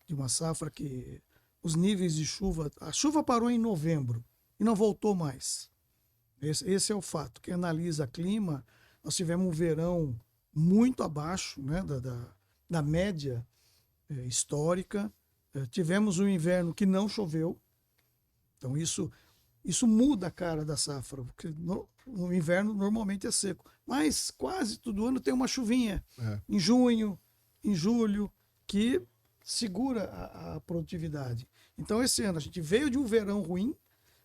de uma safra que os níveis de chuva... A chuva parou em novembro e não voltou mais. Esse é o fato. Quem analisa clima, nós tivemos um verão muito abaixo, né, da média histórica. Tivemos um inverno que não choveu. Então isso muda a cara da safra, porque no inverno normalmente é seco. Mas quase todo ano tem uma chuvinha. Em junho, em julho, que segura a produtividade. Então esse ano a gente veio de um verão ruim.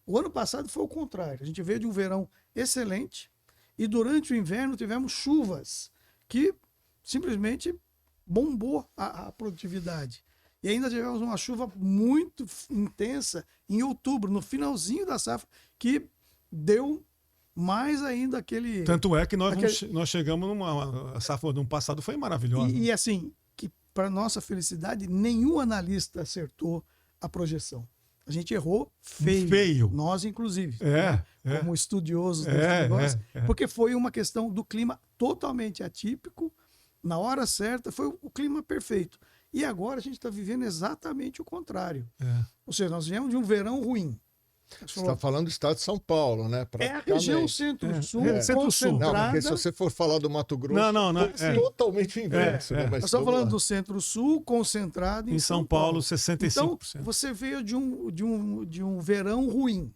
O ano passado foi o contrário. A gente veio de um verão excelente e durante o inverno tivemos chuvas que simplesmente bombou a produtividade. E ainda tivemos uma chuva muito intensa em outubro, no finalzinho da safra, que deu mais ainda aquele... Tanto é que nós chegamos a safra do ano passado foi maravilhosa. E assim, que para nossa felicidade, nenhum analista acertou a projeção. A gente errou feio. Nós, inclusive. Como estudiosos desse negócio. Porque foi uma questão do clima totalmente atípico. Na hora certa, foi o clima perfeito. E agora a gente está vivendo exatamente o contrário. Ou seja, nós viemos de um verão ruim. Você está falando do estado de São Paulo, né? É a região centro-sul Centro-sul. Não, porque se você for falar do Mato Grosso, é totalmente o inverso. Né? Nós estamos falando do centro-sul concentrado em São Paulo, 65%. Então, você veio de um verão ruim.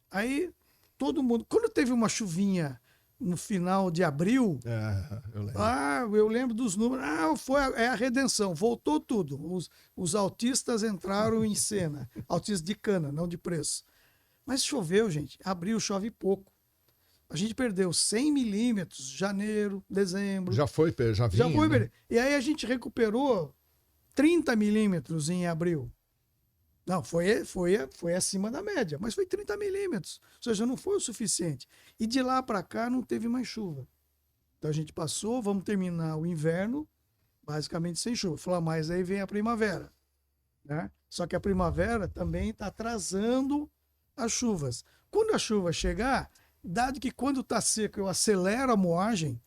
Aí, todo mundo... Quando teve uma chuvinha no final de abril, eu lembro dos números. É a redenção, voltou tudo. Os autistas entraram em cena. Autistas de cana, não de preço. Mas choveu, gente. Abril chove pouco. A gente perdeu 100 milímetros, janeiro, dezembro. Já vinha, né? E aí a gente recuperou 30 milímetros em abril. Não, foi acima da média, mas foi 30 milímetros. Ou seja, não foi o suficiente. E de lá para cá não teve mais chuva. Então a gente passou, vamos terminar o inverno basicamente sem chuva. Falar, mas aí vem a primavera. Né? Só que a primavera também está atrasando as chuvas. Quando a chuva chegar, dado que quando está seco eu acelero a moagem,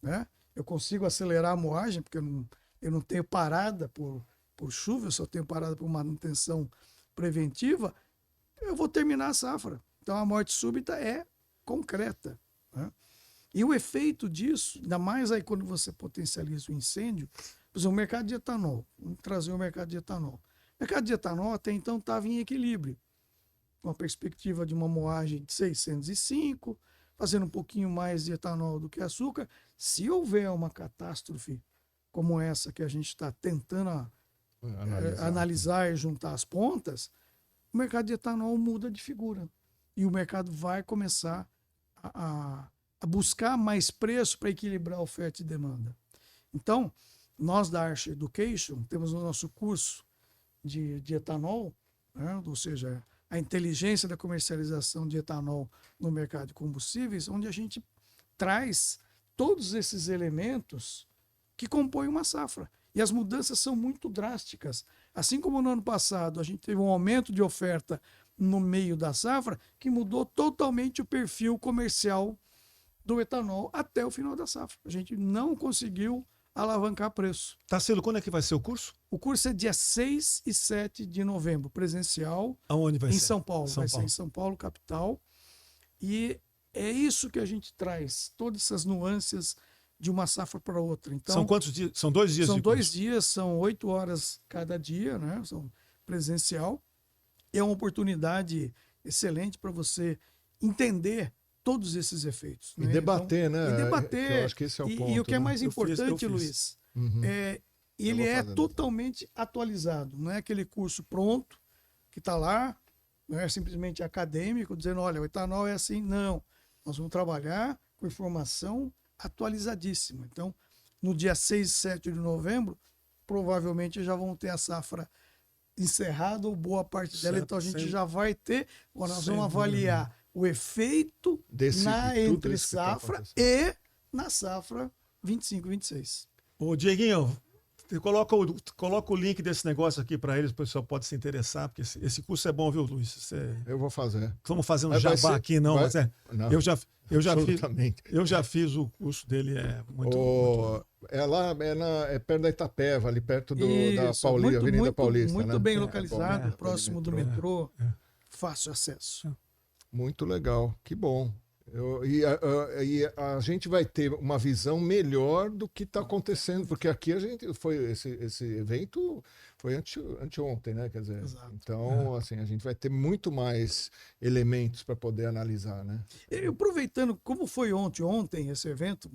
né? Eu consigo acelerar a moagem, porque eu não tenho parada por chuva, eu só tenho parada por manutenção preventiva, eu vou terminar a safra. Então a morte súbita é concreta. Né? E o efeito disso, ainda mais aí quando você potencializa o incêndio, por exemplo, o mercado de etanol. Vamos trazer o mercado de etanol. O mercado de etanol até então estava em equilíbrio. Uma perspectiva de uma moagem de 605, fazendo um pouquinho mais de etanol do que açúcar. Se houver uma catástrofe como essa que a gente está tentando analisar e juntar as pontas, o mercado de etanol muda de figura. E o mercado vai começar a buscar mais preço para equilibrar a oferta e demanda. Então, nós da Archer Education temos o nosso curso de etanol, né? Ou seja, a inteligência da comercialização de etanol no mercado de combustíveis, onde a gente traz todos esses elementos que compõem uma safra. E as mudanças são muito drásticas. Assim como no ano passado a gente teve um aumento de oferta no meio da safra, que mudou totalmente o perfil comercial do etanol até o final da safra. A gente não conseguiu alavancar preço. Tarsilo, quando é que vai ser o curso? O curso é dia 6 e 7 de novembro, presencial. Aonde vai em ser? São Paulo. São Vai Paulo. ser em São Paulo, capital. E é isso que a gente traz, todas essas nuances de uma safra para outra. Então, São quantos dias? São 2 dias são de 2 curso. dias, são 8 horas cada dia, né? São presencial. É uma oportunidade excelente para você entender todos esses efeitos. E né? debater, Então, né? E debater. Eu acho que esse é o ponto. E o que é né? mais Eu fiz. importante, Luiz, Uhum. ele vou é fazer totalmente atualizado. Não é aquele curso pronto que está lá, não é simplesmente acadêmico, dizendo, olha, o etanol é assim. Não. Nós vamos trabalhar com informação atualizadíssima. Então, no dia 6 e 7 de novembro, provavelmente já vão ter a safra encerrada ou boa parte dela. Certo, Então, a gente sem- já vai ter. Agora, nós sem vamos dúvida avaliar o efeito Desse- na de tudo entre isso que tá safra acontecendo. e na safra 25 e 26. Ô, Dieguinho, coloca o link desse negócio aqui para eles, o pessoal pode se interessar, porque esse curso é bom, viu, Luiz? Eu vou fazer. Estamos fazendo Mas vai jabá ser- aqui, não, vai- mas é. Não, Eu já fiz. absolutamente. Eu já fiz o curso dele, é muito. É lá, é perto da Itapeva, ali perto da Isso, Avenida Paulista. muito né? bem É, localizado, bom, próximo do metrô. metrô, fácil acesso. Muito legal, que bom. E a gente vai ter uma visão melhor do que está acontecendo, porque aqui a gente foi esse evento foi anteontem, né? Quer dizer, Exato. então assim a gente vai ter muito mais elementos para poder analisar, né? E aproveitando, como foi ontem esse evento,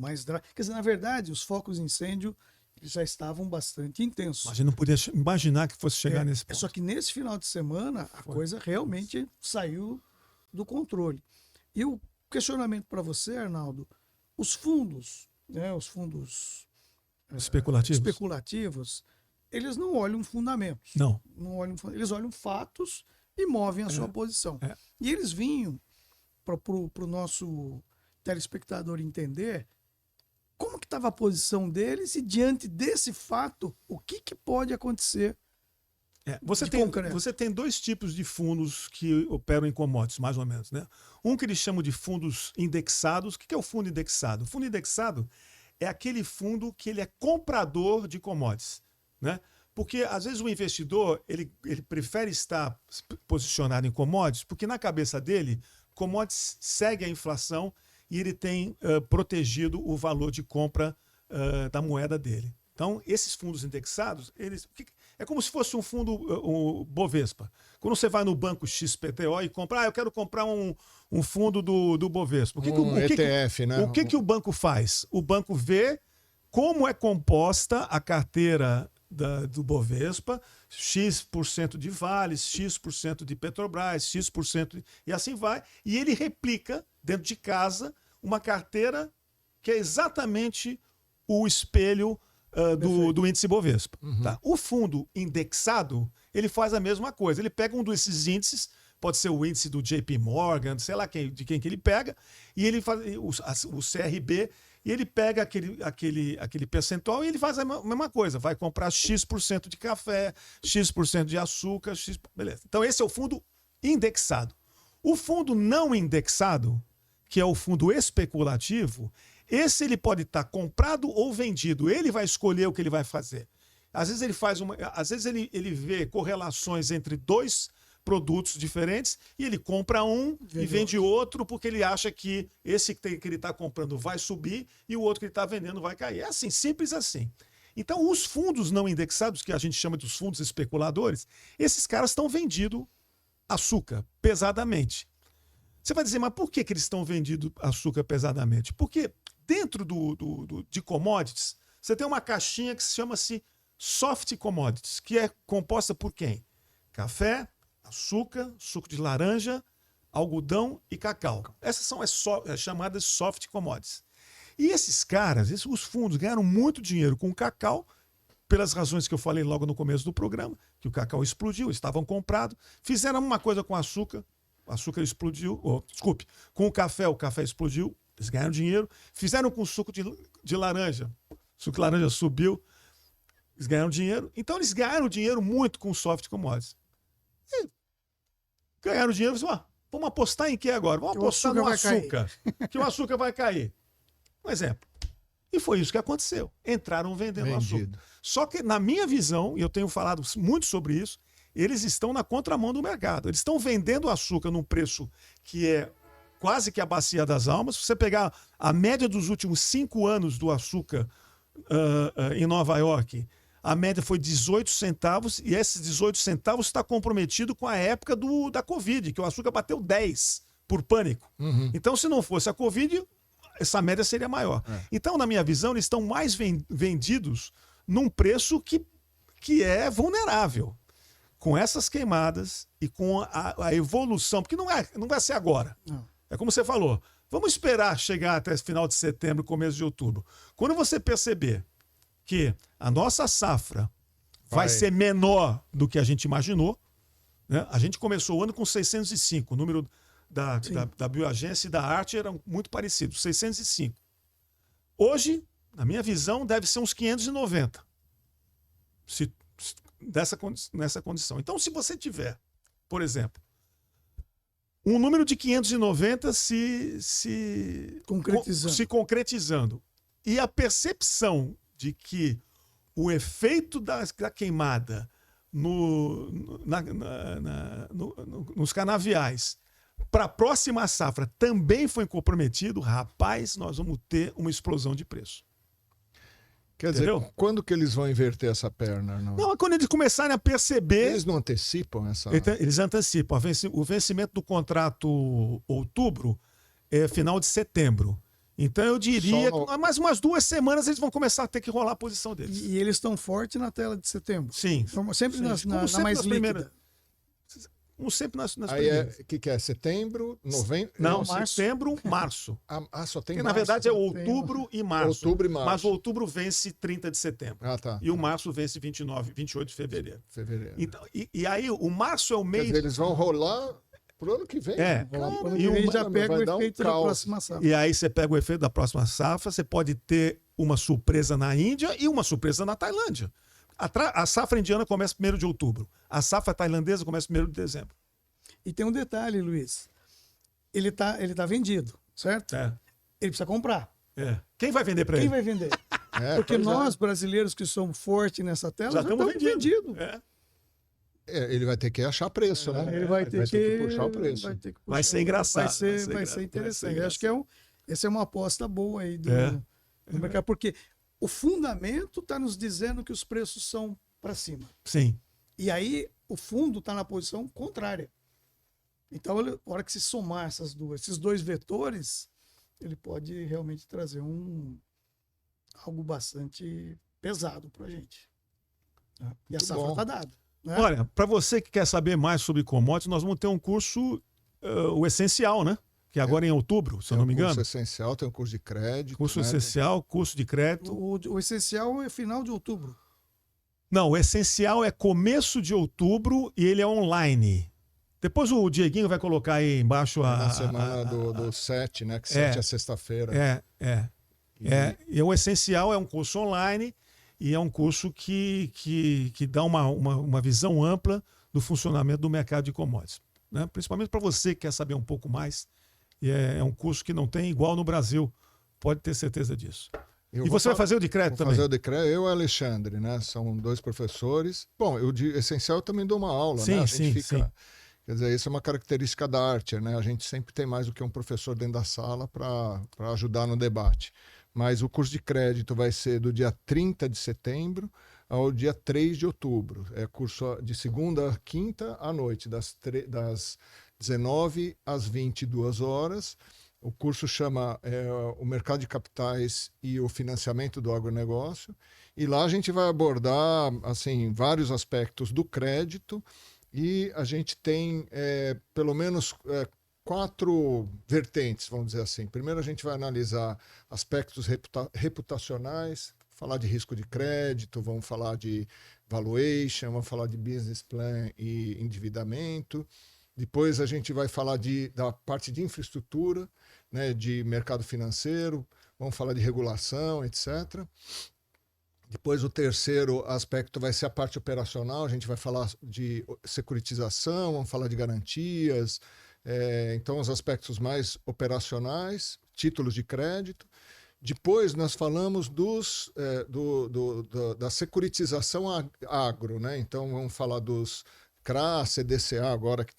quer dizer, na verdade, os focos de incêndio eles já estavam bastante intensos. A gente não podia imaginar que fosse chegar nesse ponto. Só que nesse final de semana, a coisa realmente saiu do controle. E o questionamento para você, Arnaldo, os fundos, né, os fundos especulativos, eles não olham fundamentos. Não. Eles olham fatos e movem a sua posição. E eles vinham para o nosso telespectador entender como que estava a posição deles e diante desse fato, o que pode acontecer. Você tem 2 tipos de fundos que operam em commodities, mais ou menos, né? Um que eles chamam de fundos indexados. O que é o fundo indexado? O fundo indexado é aquele fundo que ele é comprador de commodities, né? Porque às vezes o investidor ele prefere estar posicionado em commodities, porque na cabeça dele commodities segue a inflação e ele tem protegido o valor de compra da moeda dele. Então, esses fundos indexados, é como se fosse um fundo Bovespa. Quando você vai no banco XPTO e compra, eu quero comprar um fundo do Bovespa. ETF, né? O que o banco faz? O banco vê como é composta a carteira do Bovespa, X% de Vale, X% de Petrobras, X%, e assim vai. E ele replica, dentro de casa, uma carteira que é exatamente o espelho do índice Bovespa. Uhum. Tá? O fundo indexado, ele faz a mesma coisa. Ele pega um desses índices, pode ser o índice do JP Morgan, sei lá de quem que ele pega, e ele faz o CRB, e ele pega aquele percentual e ele faz a mesma coisa. Vai comprar X% de café, X% de açúcar, beleza. Então esse é o fundo indexado. O fundo não indexado, que é o fundo especulativo, esse ele pode estar comprado ou vendido. Ele vai escolher o que ele vai fazer. Às vezes ele vê correlações entre 2 produtos diferentes e ele compra um e vende outro porque ele acha que esse que ele está comprando vai subir e o outro que ele está vendendo vai cair. É assim, simples assim. Então, os fundos não indexados, que a gente chama de fundos especuladores, esses caras estão vendendo açúcar pesadamente. Você vai dizer, mas por que eles estão vendendo açúcar pesadamente? Porque dentro de commodities, você tem uma caixinha que se chama-se soft commodities, que é composta por quem? Café, açúcar, suco de laranja, algodão e cacau. Essas são as chamadas soft commodities. E esses caras, os fundos, ganharam muito dinheiro com o cacau, pelas razões que eu falei logo no começo do programa, que o cacau explodiu, estavam comprados, fizeram uma coisa com o açúcar explodiu, com o café explodiu, eles ganharam dinheiro, fizeram com o suco de laranja, o suco de laranja subiu, eles ganharam dinheiro, então eles ganharam dinheiro muito com soft commodities. E ganharam dinheiro, Vamos apostar em que agora? Vamos apostar no açúcar. Que o açúcar vai cair. Um exemplo. E foi isso que aconteceu. Entraram vendendo açúcar. Só que, na minha visão, e eu tenho falado muito sobre isso, eles estão na contramão do mercado. Eles estão vendendo açúcar num preço que é quase que a bacia das almas. Se você pegar a média dos últimos 5 anos do açúcar em Nova York, a média foi 18 centavos, e esses 18 centavos está comprometido com a época da Covid, que o açúcar bateu 10 por pânico. Então, se não fosse a Covid, essa média seria maior. Então, na minha visão, eles estão mais vendidos num preço que é vulnerável. Com essas queimadas e com a evolução, porque não vai ser agora. É como você falou, vamos esperar chegar até final de setembro, começo de outubro. Quando você perceber que a nossa safra vai ser menor do que a gente imaginou, né? A gente começou o ano com 605, o número da Bioagência e da Arte eram muito parecidos, 605. Hoje, na minha visão, deve ser uns 590. Nessa condição. Então, se você tiver, por exemplo, um número de 590 se concretizando e a percepção de que o efeito da queimada nos canaviais para a próxima safra também foi comprometido, rapaz, nós vamos ter uma explosão de preço. Quer dizer, quando que eles vão inverter essa perna? Não, é quando eles começarem a perceber... Eles não antecipam essa... Eles antecipam. O vencimento do contrato outubro é final de setembro. Então eu diria que mais umas 2 semanas eles vão começar a ter que rolar a posição deles. E eles estão fortes na tela de setembro. Sim. Sempre na mais líquida. Sempre nas primeiras. Aí o que é? Setembro, novembro? Não, setembro, março. Só tem março. Na verdade é outubro e março. Outubro e março. Mas o outubro vence 30 de setembro. Tá. E o março vence 28 de fevereiro. Então, e aí o março é o mês... Quer dizer, eles vão rolar pro ano que vem. E o já pega o efeito da próxima safra. E aí você pega o efeito da próxima safra, você pode ter uma surpresa na Índia e uma surpresa na Tailândia. A safra indiana começa 1º de outubro. A safra tailandesa começa 1º de dezembro. E tem um detalhe, Luiz. Ele tá vendido, certo? Ele precisa comprar. Quem vai vender para ele? Quem vai vender? Porque nós, brasileiros que somos fortes nessa tela, já estamos vendidos. Ele vai ter que achar preço, né? Ele vai ter que puxar o preço. Vai ser engraçado. Vai ser interessante. Acho que essa é uma aposta boa aí do mercado, porque o fundamento está nos dizendo que os preços são para cima. Sim. E aí o fundo está na posição contrária. Então, na hora que se somar esses dois vetores, ele pode realmente trazer algo bastante pesado para a gente. E a safra está dada. Né? Olha, para você que quer saber mais sobre commodities, nós vamos ter um curso, o Essencial, né? Que agora em outubro, se eu não me engano. Curso essencial, tem um curso de crédito. Curso essencial, curso de crédito. O essencial é final de outubro. Não, o essencial é começo de outubro e ele é online. Depois o Dieguinho vai colocar aí embaixo na semana do 7, né? Que 7 é sexta-feira. E o essencial é um curso online e é um curso que dá uma visão ampla do funcionamento do mercado de commodities. Né? Principalmente para você que quer saber um pouco mais. E é um curso que não tem igual no Brasil. Pode ter certeza disso. E você vai fazer o de crédito também? Vou fazer o de crédito, eu e o Alexandre, né? São 2 professores. Bom, o de essencial eu também dou uma aula, né? A gente fica... Sim. Quer dizer, isso é uma característica da Archer, né? A gente sempre tem mais do que um professor dentro da sala para ajudar no debate. Mas o curso de crédito vai ser do dia 30 de setembro ao dia 3 de outubro. É curso de segunda a quinta à noite, das 19 às 22 horas. O curso chama o Mercado de Capitais e o Financiamento do Agronegócio. E lá a gente vai abordar assim, vários aspectos do crédito. E a gente tem pelo menos 4 vertentes, vamos dizer assim. Primeiro a gente vai analisar aspectos reputacionais, falar de risco de crédito, vamos falar de valuation, vamos falar de business plan e endividamento. Depois a gente vai falar da parte de infraestrutura, né, de mercado financeiro, vamos falar de regulação, etc. Depois o terceiro aspecto vai ser a parte operacional, a gente vai falar de securitização, vamos falar de garantias, Então, os aspectos mais operacionais, títulos de crédito. Depois, nós falamos da securitização agro, né? Então, vamos falar dos CRA, CDCA, agora que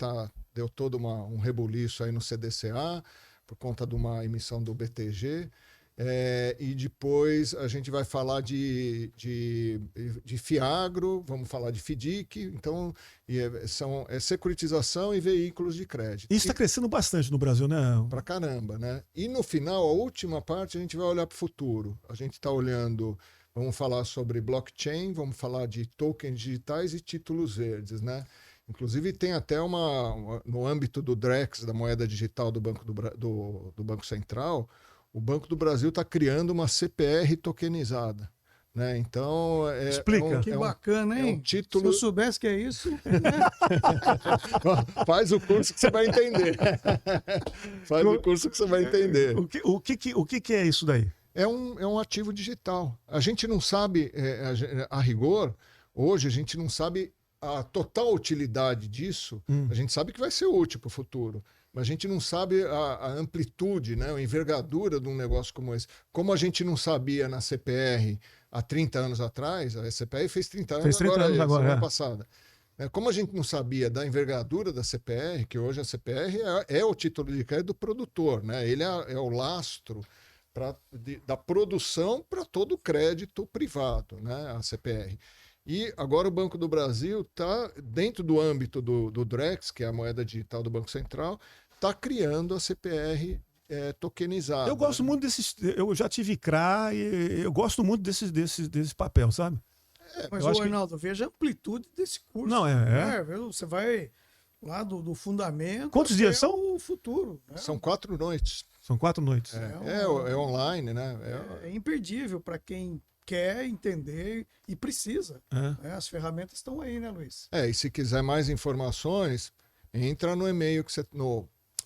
deu todo um rebuliço aí no CDCA, por conta de uma emissão do BTG. E depois a gente vai falar de FIAGRO, vamos falar de FIDIC, então são securitização e veículos de crédito. Isso está crescendo bastante no Brasil, né? Pra caramba, né? E no final, a última parte, a gente vai olhar para o futuro. A gente está olhando, vamos falar sobre blockchain, vamos falar de tokens digitais e títulos verdes, né? Inclusive tem até no âmbito do DREX, da moeda digital do Banco Central, o Banco do Brasil está criando uma CPR tokenizada, né? Então explica. Que bacana, hein? Título... Se eu soubesse que é isso, faz o curso que você vai entender. Faz o curso que você vai entender. O que é isso daí? É um ativo digital. A gente não sabe, a rigor, hoje a gente não sabe a total utilidade disso. A gente sabe que vai ser útil para o futuro. Mas a gente não sabe a amplitude, né, a envergadura de um negócio como esse. Como a gente não sabia na CPR há 30 anos atrás, a CPR fez 30 anos agora, semana passada. Como a gente não sabia da envergadura da CPR, que hoje a CPR é o título de crédito do produtor, né? Ele é o lastro da produção para todo o crédito privado, né, a CPR. E agora o Banco do Brasil está, dentro do âmbito do DREX, que é a moeda digital do Banco Central, está criando a CPR tokenizada. Eu gosto muito desses. Eu já tive CRA e eu gosto muito desse papel, sabe? Mas, Arnaldo, veja a amplitude desse curso. Não, você vai lá do fundamento. Quantos dias são? O futuro. Né? São 4 noites. São 4 noites. É online, né? É imperdível para quem quer entender e precisa. As ferramentas estão aí, né, Luiz? E se quiser mais informações, entra no e-mail que você...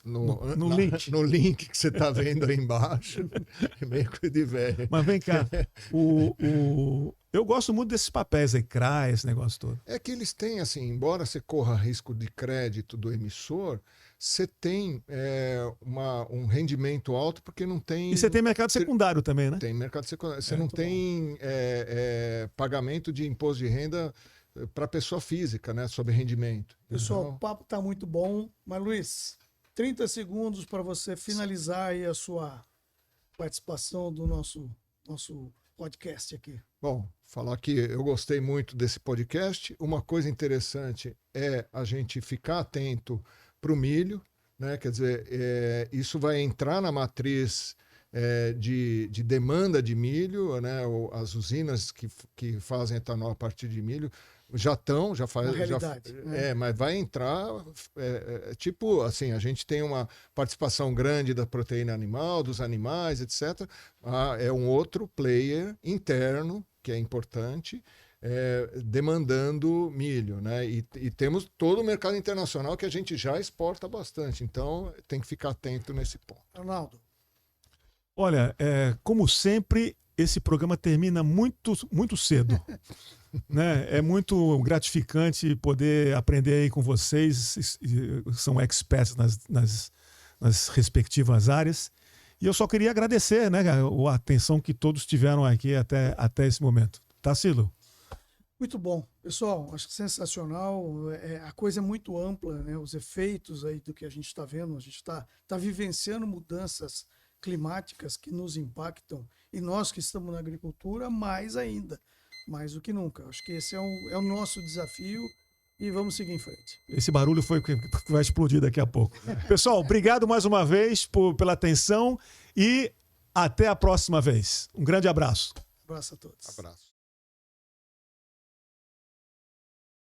No link que você está vendo aí embaixo. E-mail de velho. Mas vem cá, eu gosto muito desses papéis aí, CRA, esse negócio todo. É que eles têm, assim, embora você corra risco de crédito do emissor, você tem um rendimento alto porque não tem... E você tem mercado secundário também, né? Tem mercado secundário. Você não tem pagamento de imposto de renda para pessoa física, né? Sobre rendimento. Pessoal, o papo está muito bom, mas Luiz, 30 segundos para você finalizar aí a sua participação do nosso podcast aqui. Bom, falar que eu gostei muito desse podcast. Uma coisa interessante é a gente ficar atento para o milho, né? Quer dizer, isso vai entrar na matriz de demanda de milho, né? As usinas que fazem etanol a partir de milho já faz, mas vai entrar, tipo assim, a gente tem uma participação grande da proteína animal, dos animais, etc. É um outro player interno que é importante, demandando milho, né? E temos todo o mercado internacional que a gente já exporta bastante, então tem que ficar atento nesse ponto. Arnaldo. Olha, como sempre, esse programa termina muito, muito cedo. Né? É muito gratificante poder aprender aí com vocês, são experts nas respectivas áreas. E eu só queria agradecer, né, a atenção que todos tiveram aqui até esse momento. Tarsilo? Muito bom. Pessoal, acho que sensacional. A coisa é muito ampla, né? Os efeitos aí do que a gente está vendo, a gente está vivenciando mudanças climáticas que nos impactam, e nós que estamos na agricultura, mais ainda. Mais do que nunca. Acho que esse é o nosso desafio e vamos seguir em frente. Esse barulho foi que vai explodir daqui a pouco. Pessoal, obrigado mais uma vez pela atenção e até a próxima vez. Um grande abraço. Abraço a todos. Abraço.